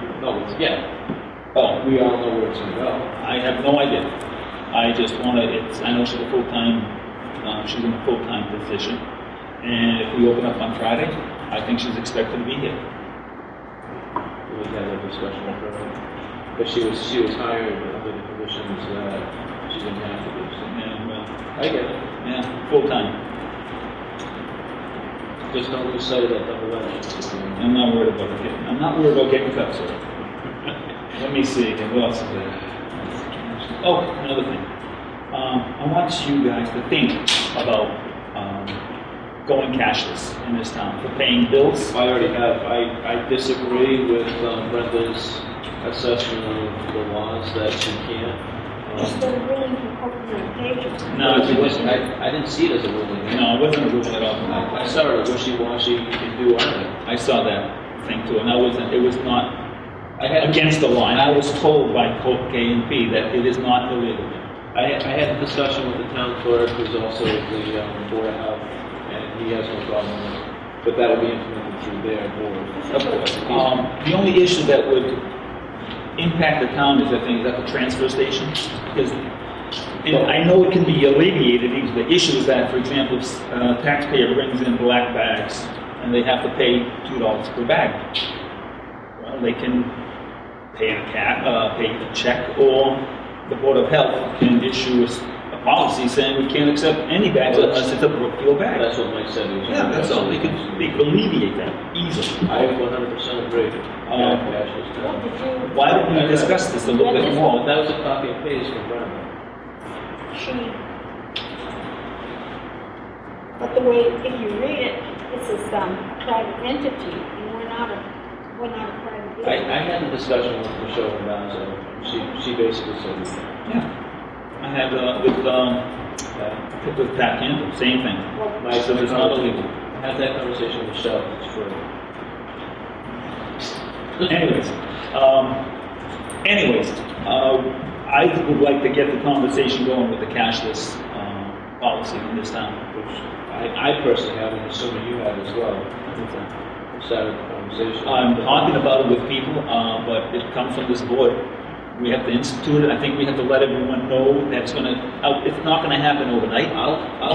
Oh, We all know where it's going to go. I have no idea. I just want to. I know she's a full-time. She's in a full-time position, and if we open up on Friday, I think she's expected to be here. We can have that discussion with her. But she was hired under the conditions that she didn't have to do. So. Yeah, well, I get it. yeah, full-time. Just don't lose sight of that double edge. I'm not worried about getting. I'm not worried about getting cut, sir. Let me see again. What else is there? Oh, another thing. I want you guys to think about going cashless in this town for paying bills. I already have. I disagree with Brenda's assessment of the laws that she can't. Just the ruling from Copeland pages. No, it wasn't. I didn't see it as a ruling. No, it wasn't a ruling at all. I saw her wishy-washy. You can do anything. I saw that thing too, and it was not against the law. And I was told by KMP that it is not illegal. I had a discussion with the town clerk, who's also the Board of Health, and he has no problem with it. But that would be implemented through their board. Of course. The only issue that would impact the town is, I think, at the transfer station. Because I know it can be alleviated. The issue is that, for example, if a taxpayer brings in black bags and they have to pay $2 per bag, well, they can pay a check, or the Board of Health can issue a policy saying we can't accept any bags unless it's a Brookfield bag. That's what Mike said. Yeah, that's all. They could alleviate that easily. I 100% agree. Why don't we discuss this a little bit more? That was a copy and paste from Brenda. But the way, if you read it, it says, private entity, and we're not a private business. I had a discussion with Michelle Ronaldo. She basically said, Yeah. I had with Pat Campbell, same thing. my, So it's not illegal. I had that conversation with Michelle, it's true. Anyways, I would like to get the conversation going with the cashless policy in this town. Which I personally have, and assuming you have as well, started the conversation. I'm talking about it with people, but it comes from this board. We have to institute it. I think we have to let everyone know that it's not gonna happen overnight.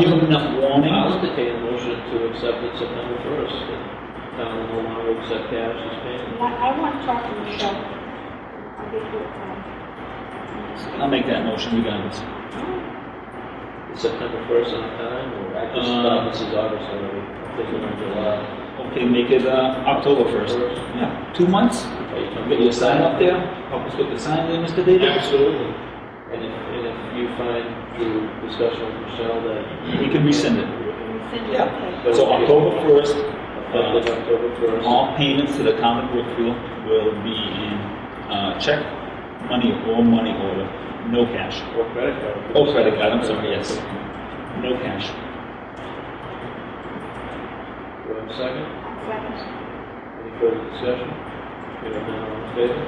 Give them enough warning. I'll entertain a motion to accept it September 1st. Town will no longer accept cash as payment. I want to talk to Michelle. I'll get her, I'll make that motion regardless. Is September 1st on time, or I just thought this is August already. I think we're in July. Okay, make it October 1st. Yeah, 2 months. Get your sign up there. Help us with the sign there, Mr. David. Absolutely. And if you find through discussion with Michelle that We can rescind it. Yeah. So October 1st, effective October 1st, all payments to the town of Brookfield will be in check, money order, no cash. or credit card. Oh, credit card, I'm sorry, yes. No cash. Do I have a second? Second. Any further discussion? Hearing none, all in favor?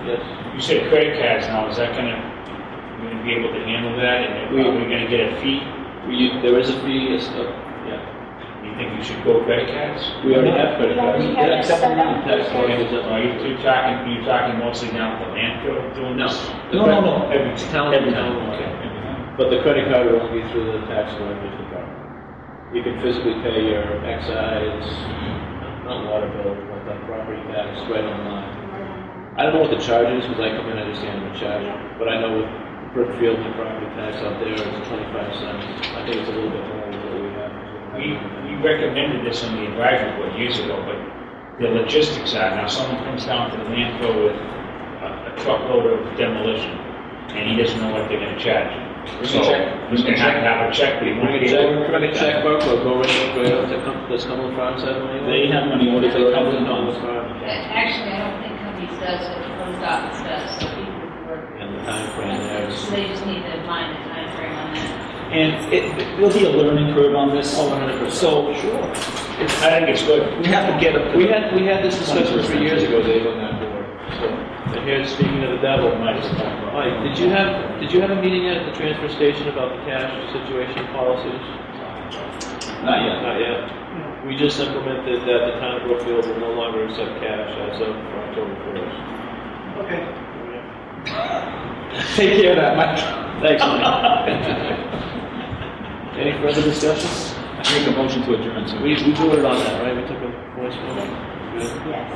Yes. You said credit cards now, is that gonna, we gonna be able to handle that, and are we gonna get a fee? There is a fee, yeah. You think you should go credit cards? We already have credit cards. We have it Except set for up. tax collectors. Are you talking mostly down at the landfill doing this? No. Every town, Every town. Okay. But the credit card will only be through the tax collector's department. You can physically pay your excise, not water bill, but the property tax right online. I don't know what the charge is, because I come in, I just hand them a check. But I know with Brookfield, the property tax out there is 25 cents. I think it's a little bit more than what we have. We recommended this on the advisory board years ago, but the logistics are, now someone comes down to the landfill with a truckload of demolition, and he doesn't know what they're gonna charge. So, he's gonna have to have a check, but he won't Bring be a able check, bring a checkbook, or go right up to does Cumberland Farms have money? They have money orders, they come in on Actually, I don't think companies does, but the post office does, so people can work. And the time frame there is. So they just need to find the time frame on that. And there'll be a learning curve on this. Oh, 100%. So, Sure. I think it's good. we have to get up to We had this discussion 3 years ago, Dave, on that board. So, and here's speaking of the devil, Mike. Mike, did you have a meeting yet at the transfer station about the cash situation policies? Not yet. Not yet. We just implemented that the town of Brookfield will no longer accept cash as of October 1st. Okay. Take care of that, Mike. Thanks, Mike. Any further discussion? I make a motion to adjourn. So We voted on that, right? We took a voice vote? Good. Yes.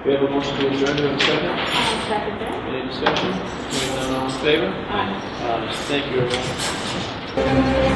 We have a motion to adjourn. Do we have a second? I'll second that. Any discussion? Hearing none, all in favor? Aye. Thank you, everyone.